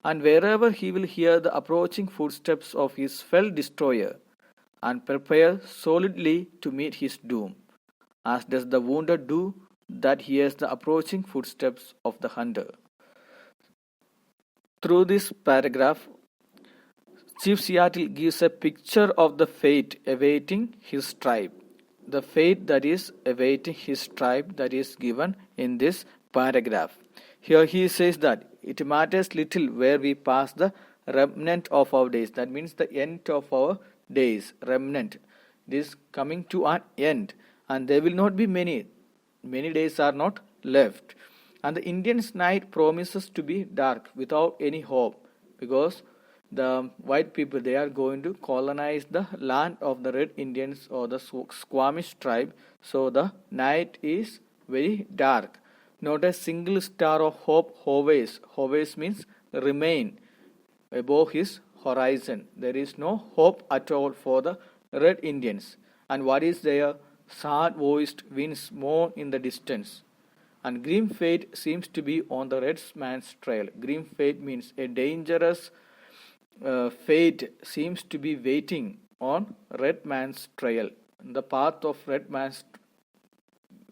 and wherever he will hear the approaching footsteps of his fell destroyer, and prepare solidly to meet his doom, as does the wounded do that hears the approaching footsteps of the hunter. Through this paragraph, Chief Seattle gives a picture of the fate awaiting his tribe. The fate that is awaiting his tribe that is given in this paragraph. Here he says that it matters little where we pass the remnant of our days. That means the end of our days, remnant. This coming to an end, and there will not be many. Many days are not left. And the Indian's night promises to be dark without any hope, because the white people, they are going to colonize the land of the red Indians or the Squamish tribe. So the night is very dark. Not a single star of hope hovers. Hovers means remain above his horizon. There is no hope at all for the red Indians. And what is there? Sad-voiced winds mourn in the distance. And grim fate seems to be on the red man's trail. Grim fate means a dangerous fate seems to be waiting on red man's trail. The path of red man's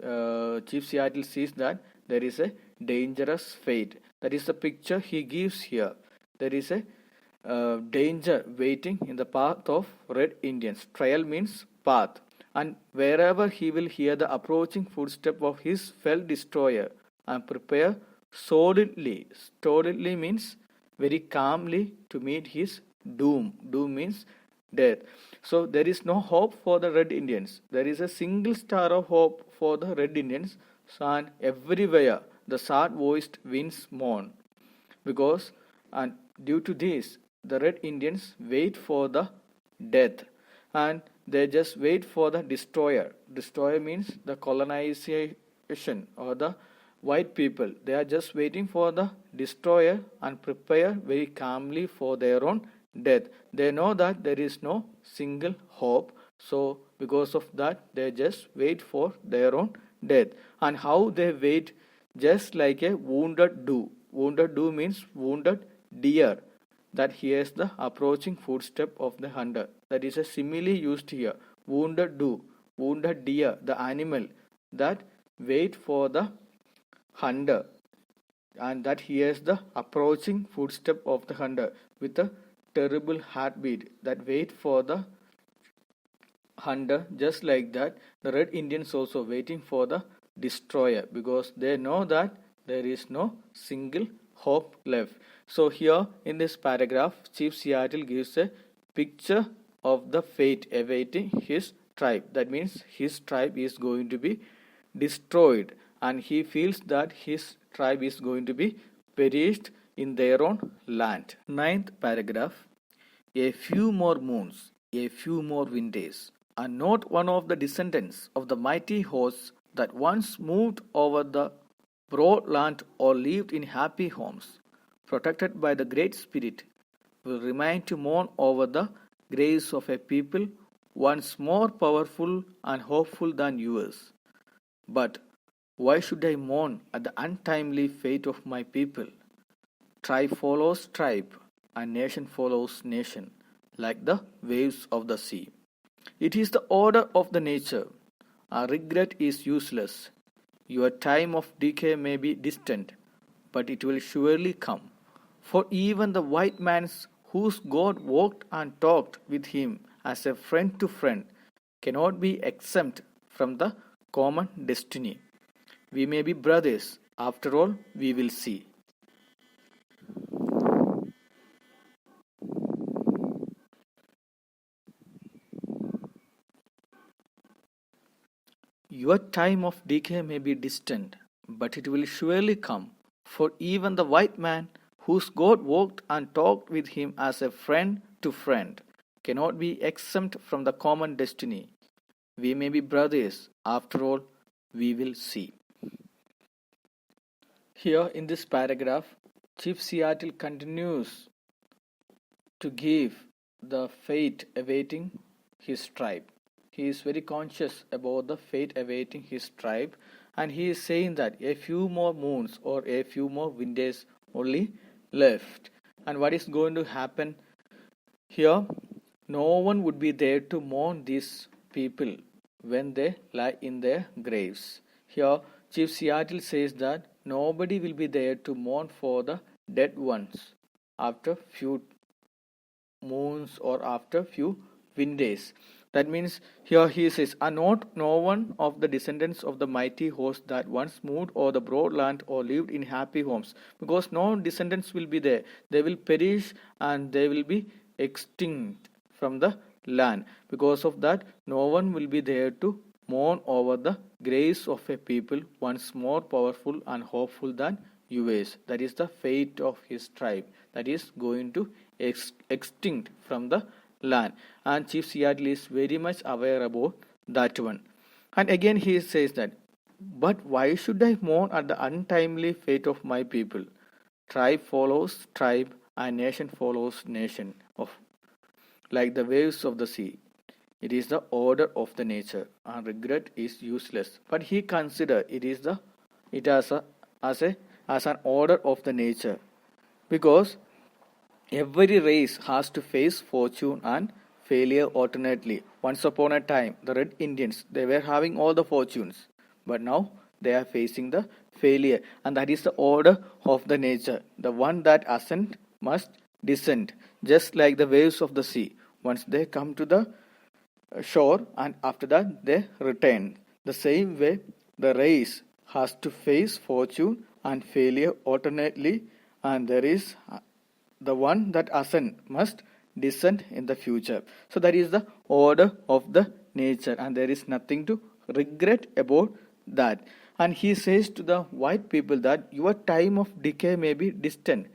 Chief Seattle sees that there is a dangerous fate. That is the picture he gives here. There is a danger waiting in the path of red Indians. Trail means path. And wherever he will hear the approaching footstep of his fell destroyer, and prepare solidly. Solidly means very calmly to meet his doom. Doom means death. So there is no hope for the red Indians. There is a single star of hope for the red Indians. And everywhere the sad-voiced winds mourn, because and due to this the red Indians wait for the death, and they just wait for the destroyer. Destroyer means the colonization or the white people. They are just waiting for the destroyer and prepare very calmly for their own death. They know that there is no single hope. So because of that, they just wait for their own death. And how they wait? Just like a wounded deer. Wounded deer means wounded deer that hears the approaching footstep of the hunter. That is a simile used here. Wounded deer, the animal that wait for the hunter, and that hears the approaching footstep of the hunter with a terrible heartbeat, that wait for the hunter. Just like that, the red Indians also waiting for the destroyer, because they know that there is no single hope left. So here in this paragraph, Chief Seattle gives a picture of the fate awaiting his tribe. That means his tribe is going to be destroyed, and he feels that his tribe is going to be perished in their own land. Ninth paragraph. A few more moons, a few more winters, and not one of the descendants of the mighty hosts that once moved over the broad land or lived in happy homes, protected by the Great Spirit, will remain to mourn over the grace of a people once more powerful and hopeful than yours. But why should I mourn at the untimely fate of my people? Tribe follows tribe, and nation follows nation, like the waves of the sea. It is the order of the nature. Our regret is useless. Your time of decay may be distant, but it will surely come. For even the white man whose God walked and talked with him as a friend to friend cannot be exempt from the common destiny. We may be brothers, after all, we will see. Your time of decay may be distant, but it will surely come. For even the white man, whose God walked and talked with him as a friend to friend, cannot be exempt from the common destiny. We may be brothers, after all, we will see. Here in this paragraph, Chief Seattle continues to give the fate awaiting his tribe. He is very conscious about the fate awaiting his tribe, and he is saying that a few more moons or a few more winters only left. And what is going to happen here? No one would be there to mourn these people when they lie in their graves. Here, Chief Seattle says that nobody will be there to mourn for the dead ones after few moons or after few winters. That means here he says, are not no one of the descendants of the mighty host that once moved over the broad land or lived in happy homes, because no descendants will be there. They will perish and they will be extinct from the land. Because of that, no one will be there to mourn over the grace of a people once more powerful and hopeful than yours. That is the fate of his tribe that is going to extinct from the land. And Chief Seattle is very much aware about that one. And again he says that, but why should I mourn at the untimely fate of my people? Tribe follows tribe and nation follows nation, of like the waves of the sea. It is the order of the nature, and regret is useless. But he consider it as an order of the nature, because every race has to face fortune and failure alternately. Once upon a time, the Red Indians, they were having all the fortunes, but now they are facing the failure, and that is the order of the nature. The one that ascend must descend, just like the waves of the sea. Once they come to the shore, and after that they return. The same way, the race has to face fortune and failure alternately, and there is the one that ascend must descend in the future. So that is the order of the nature, and there is nothing to regret about that. And he says to the white people that your time of decay may be distant.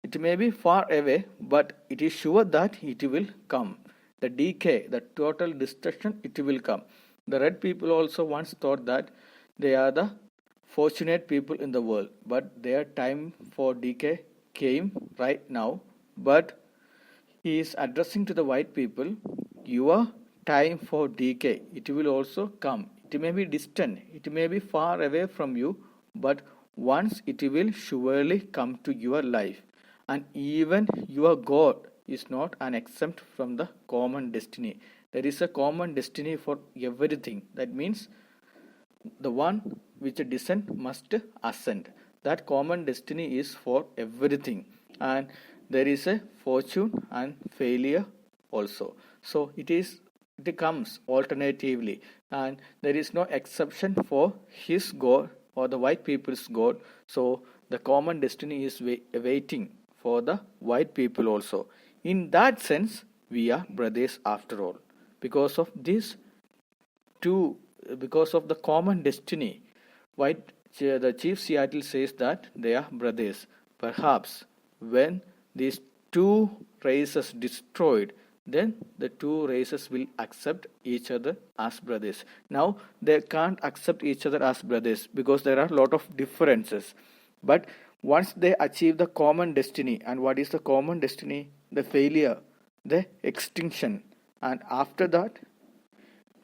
It may be far away, but it is sure that it will come. The decay, the total destruction, it will come. The red people also once thought that they are the fortunate people in the world, but their time for decay came right now. But he is addressing to the white people, your time for decay, it will also come. It may be distant, it may be far away from you, but once it will surely come to your life. And even your God is not an exempt from the common destiny. There is a common destiny for everything. That means the one which descend must ascend. That common destiny is for everything, and there is a fortune and failure also. So it comes alternatively, and there is no exception for his God or the white people's God. So the common destiny is waiting for the white people also. In that sense, we are brothers after all, because of this two, because of the common destiny. The Chief Seattle says that they are brothers. Perhaps when these two races destroyed, then the two races will accept each other as brothers. Now they can't accept each other as brothers because there are a lot of differences. But once they achieve the common destiny, and what is the common destiny? The failure, the extinction. And after that,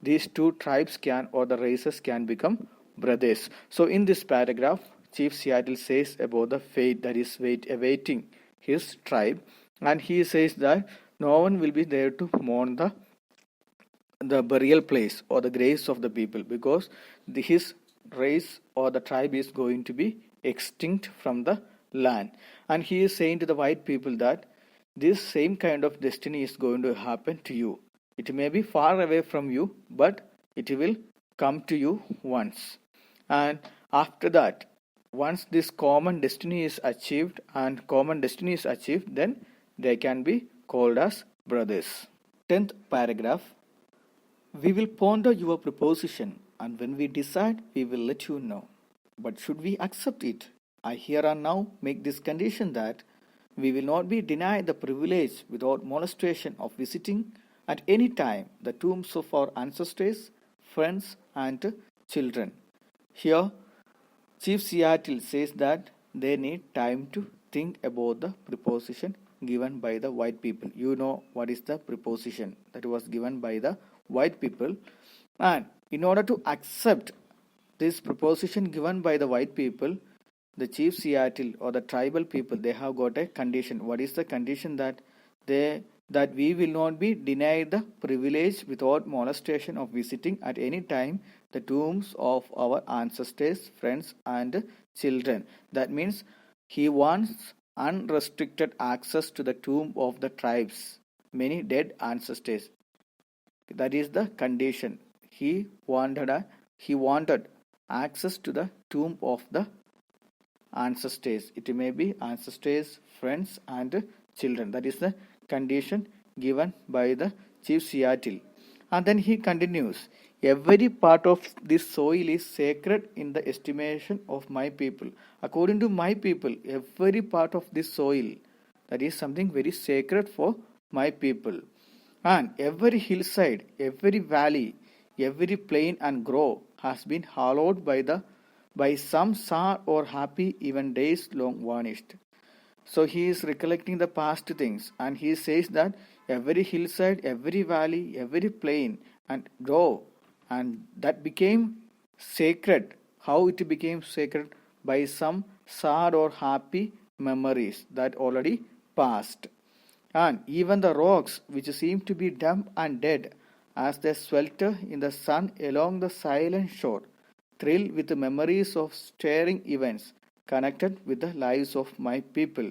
these two tribes can, or the races can, become brothers. So in this paragraph, Chief Seattle says about the fate that is awaiting his tribe, and he says that no one will be there to mourn the burial place or the graves of the people, because his race or the tribe is going to be extinct from the land. And he is saying to the white people that this same kind of destiny is going to happen to you. It may be far away from you, but it will come to you once. And after that, once this common destiny is achieved, then they can be called as brothers. 10th paragraph. We will ponder your proposition, and when we decide, we will let you know. But should we accept it, I here and now make this condition that we will not be denied the privilege without molestation of visiting at any time the tombs of our ancestors, friends, and children. Here, Chief Seattle says that they need time to think about the proposition given by the white people. You know what is the proposition that was given by the white people. And in order to accept this proposition given by the white people, the Chief Seattle or the tribal people, they have got a condition. What is the condition? That we will not be denied the privilege without molestation of visiting at any time the tombs of our ancestors, friends, and children. That means he wants unrestricted access to the tomb of the tribes, many dead ancestors. That is the condition. He wanted access to the tomb of the ancestors. It may be ancestors, friends, and children. That is the condition given by the Chief Seattle. And then he continues, every part of this soil is sacred in the estimation of my people. According to my people, every part of this soil, that is something very sacred for my people. And every hillside, every valley, every plain and grove has been hallowed by some sad or happy, even days long vanished. So he is recollecting the past things, and he says that every hillside, every valley, every plain and grove, and that became sacred. How it became sacred? By some sad or happy memories that already passed. And even the rocks, which seem to be dumb and dead, as they swelter in the sun along the silent shore, thrill with the memories of stirring events connected with the lives of my people.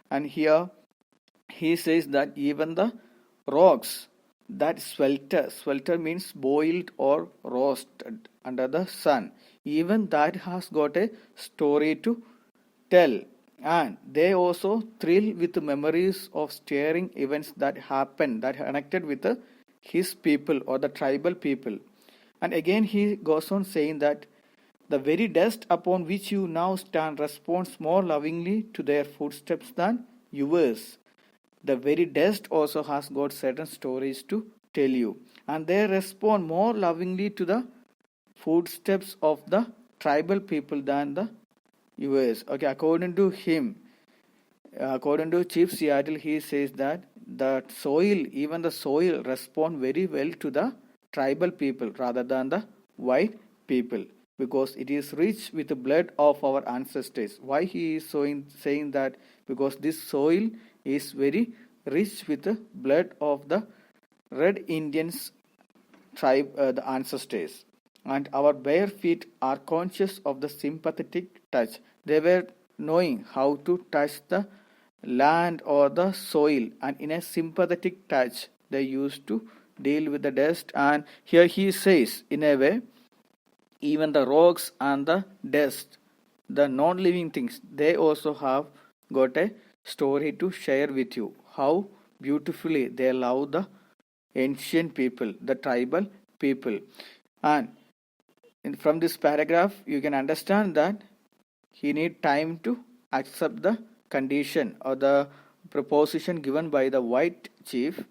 And here he says that even the rocks that swelter means boiled or roasted under the sun, even that has got a story to tell. And they also thrill with memories of stirring events that happened, that connected with his people or the tribal people. And again he goes on saying that the very dust upon which you now stand responds more lovingly to their footsteps than yours. The very dust also has got certain stories to tell you, and they respond more lovingly to the footsteps of the tribal people than the yours. Okay, according to him, according to Chief Seattle, he says that the soil, even the soil, respond very well to the tribal people rather than the white people, because it is rich with the blood of our ancestors. Why he is saying that? Because this soil is very rich with the blood of the Red Indians tribe, the ancestors. And our bare feet are conscious of the sympathetic touch. They were knowing how to touch the land or the soil, and in a sympathetic touch they used to deal with the dust. And here he says, in a way, even the rocks and the dust, the non-living things, they also have got a story to share with you. How beautifully they love the ancient people, the tribal people. And from this paragraph, you can understand that he need time to accept the condition or the proposition given by the white chief,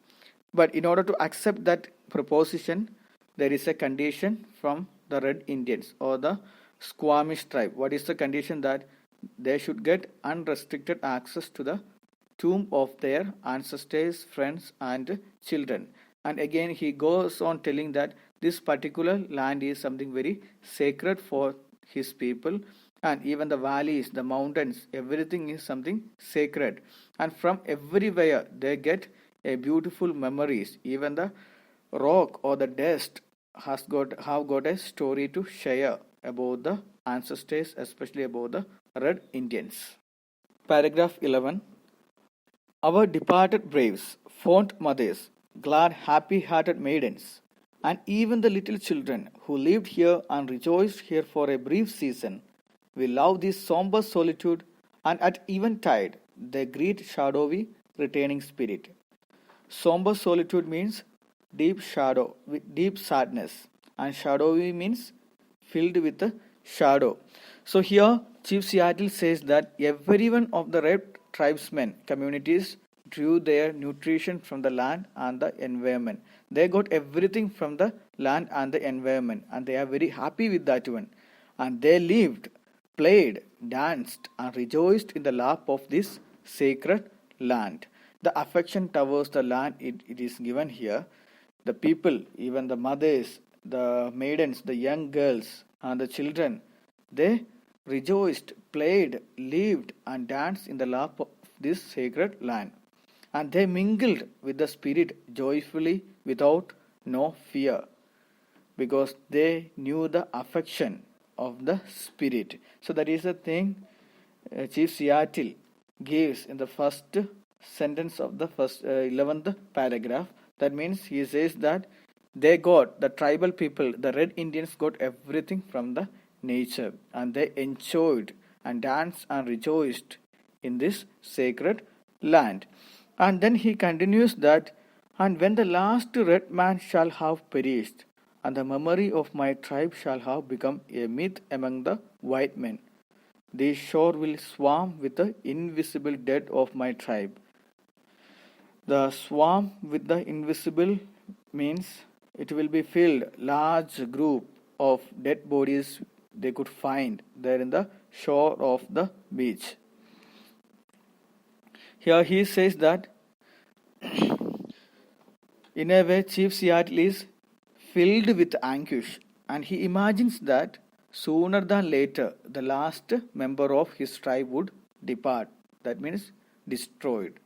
but in order to accept that proposition, there is a condition from the Red Indians or the Squamish tribe. What is the condition? That they should get unrestricted access to the tomb of their ancestors, friends, and children. And again, he goes on telling that this particular land is something very sacred for his people, and even the valleys, the mountains, everything is something sacred. And from everywhere, they get a beautiful memories. Even the rock or the dust have got a story to share about the ancestors, especially about the Red Indians. Paragraph 11. Our departed braves, fond mothers, glad, happy-hearted maidens, and even the little children who lived here and rejoiced here for a brief season, will love this somber solitude, and at eventide they greet shadowy, retaining spirit. Somber solitude means deep shadow, with deep sadness, and shadowy means filled with a shadow. So here, Chief Seattle says that every one of the red tribesmen communities drew their nutrition from the land and the environment. They got everything from the land and the environment, and they are very happy with that one. And they lived, played, danced, and rejoiced in the lap of this sacred land. The affection towards the land, it is given here. The people, even the mothers, the maidens, the young girls, and the children, they rejoiced, played, lived, and danced in the lap of this sacred land. And they mingled with the spirit joyfully without no fear, because they knew the affection of the spirit. So that is the thing Chief Seattle gives in the first sentence of the first 11th paragraph. That means he says that they got, the tribal people, the Red Indians got everything from the nature, and they enjoyed and danced and rejoiced in this sacred land. And then he continues that, and when the last red man shall have perished, and the memory of my tribe shall have become a myth among the white men, this shore will swarm with the invisible dead of my tribe. The swarm with the invisible means it will be filled, large group of dead bodies they could find there in the shore of the beach. Here he says that in a way Chief Seattle is filled with anguish, and he imagines that sooner than later the last member of his tribe would depart. That means destroyed.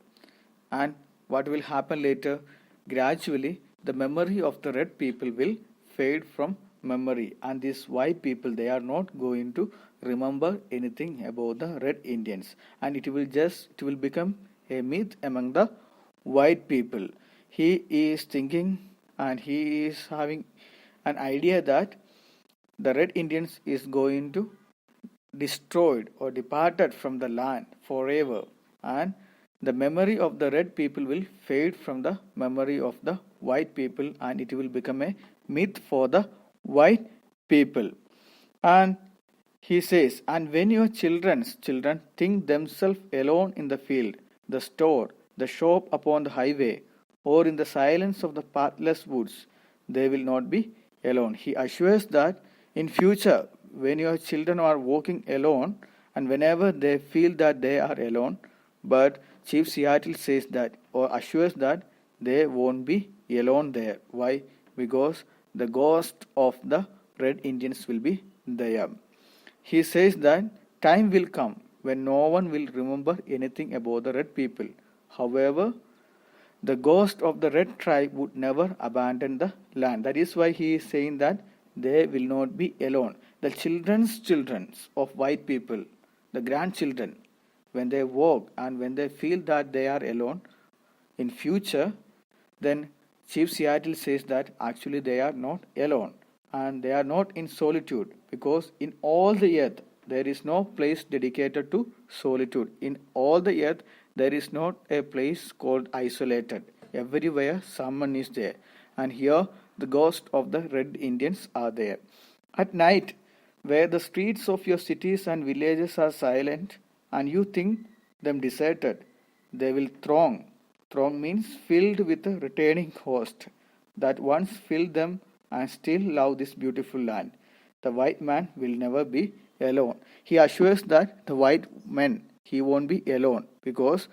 And what will happen later? Gradually, the memory of the red people will fade from memory, and these white people, they are not going to remember anything about the Red Indians, and it will become a myth among the white people. He is thinking, and he is having an idea that the Red Indians is going to destroyed or departed from the land forever, and the memory of the red people will fade from the memory of the white people, and it will become a myth for the white people. And he says, and when your children think themselves alone in the field, the store, the shop upon the highway, or in the silence of the pathless woods, they will not be alone. He assures that in future, when your children are walking alone, and whenever they feel that they are alone, but Chief Seattle says that, or assures that, they won't be alone there. Why? Because the ghost of the Red Indians will be there. He says that time will come when no one will remember anything about the red people. However, the ghost of the red tribe would never abandon the land. That is why he is saying that they will not be alone. The children's of white people, the grandchildren, when they walk and when they feel that they are alone in future, then Chief Seattle says that actually they are not alone, and they are not in solitude, because in all the earth there is no place dedicated to solitude. In all the earth there is not a place called isolated. Everywhere someone is there, and here the ghost of the Red Indians are there. At night, where the streets of your cities and villages are silent, and you think them deserted, they will throng. Throng means filled with a returning host that once filled them and still love this beautiful land. The white man will never be alone. He assures that the white man, he won't be alone because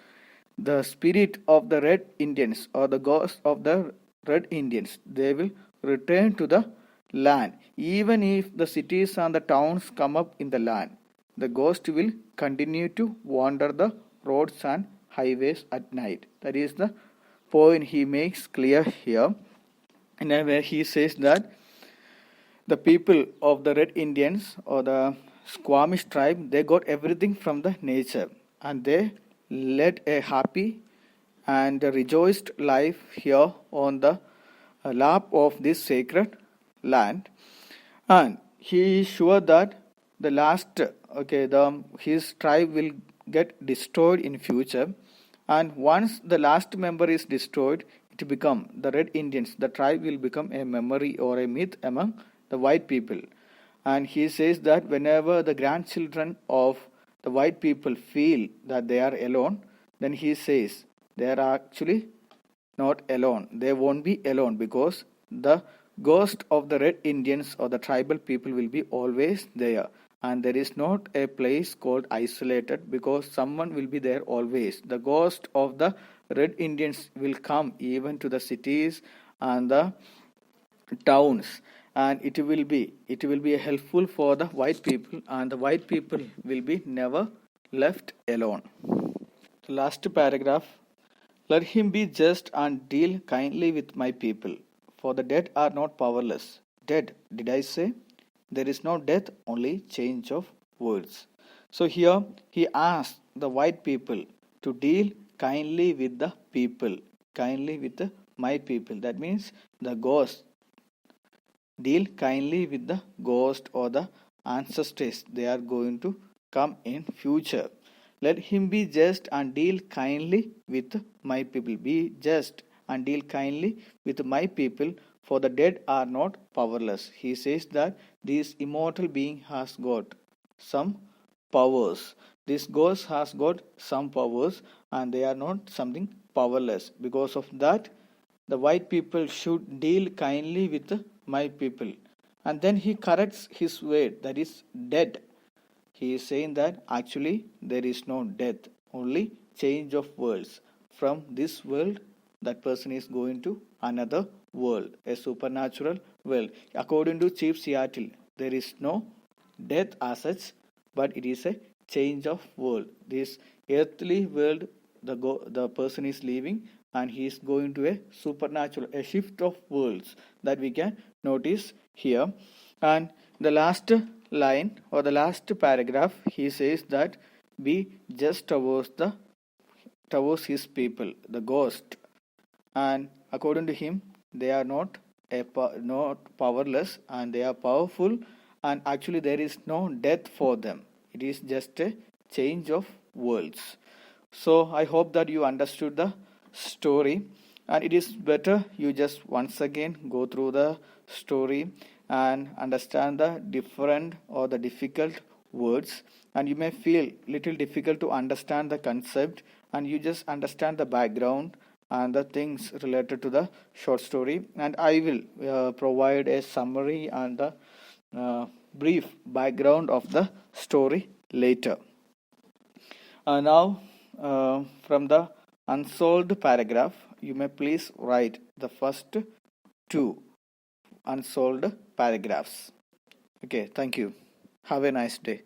the spirit of the red Indians or the ghost of the red Indians, they will return to the land. Even if the cities and the towns come up in the land, the ghost will continue to wander the roads and highways at night. That is the point he makes clear here. And where he says that the people of the Red Indians or the Squamish tribe, they got everything from the nature and they led a happy and rejoiced life here on the lap of this sacred land. And he is sure that the last, his tribe will get destroyed in future. And once the last member is destroyed, it become the Red Indians. The tribe will become a memory or a myth among the white people. And he says that whenever the grandchildren of the white people feel that they are alone, then he says they are actually not alone. They won't be alone because the ghost of the Red Indians or the tribal people will be always there. And there is not a place called isolated because someone will be there always. The ghost of the Red Indians will come even to the cities and the towns, and it will be helpful for the white people, and the white people will be never left alone. The last paragraph, let him be just and deal kindly with my people, for the dead are not powerless. Dead, did I say? There is no death, only change of words. So here he asks the white people to deal kindly with the people, kindly with my people. That means the ghost. Deal kindly with the ghost or the ancestors. They are going to come in future. Let him be just and deal kindly with my people. Be just and deal kindly with my people, for the dead are not powerless. He says that this immortal being has got some powers. This ghost has got some powers and they are not something powerless. Because of that, the white people should deal kindly with my people. And then he corrects his word, that is dead. He is saying that actually there is no death, only change of worlds. From this world, that person is going to another world, a supernatural world. According to Chief Seattle, there is no death as such, but it is a change of world. This earthly world, the person is leaving, and he is going to a supernatural, a shift of worlds that we can notice here. And the last line or the last paragraph, he says that be just towards his people, the ghost. And according to him, they are not powerless, and they are powerful, and actually there is no death for them. It is just a change of worlds. So I hope that you understood the story, and it is better you just once again go through the story and understand the different or the difficult words, and you may feel little difficult to understand the concept, and you just understand the background and the things related to the short story, and I will provide a summary and the brief background of the story later. Now from the unsolved paragraph, you may please write the first two unsolved paragraphs. Okay, thank you. Have a nice day.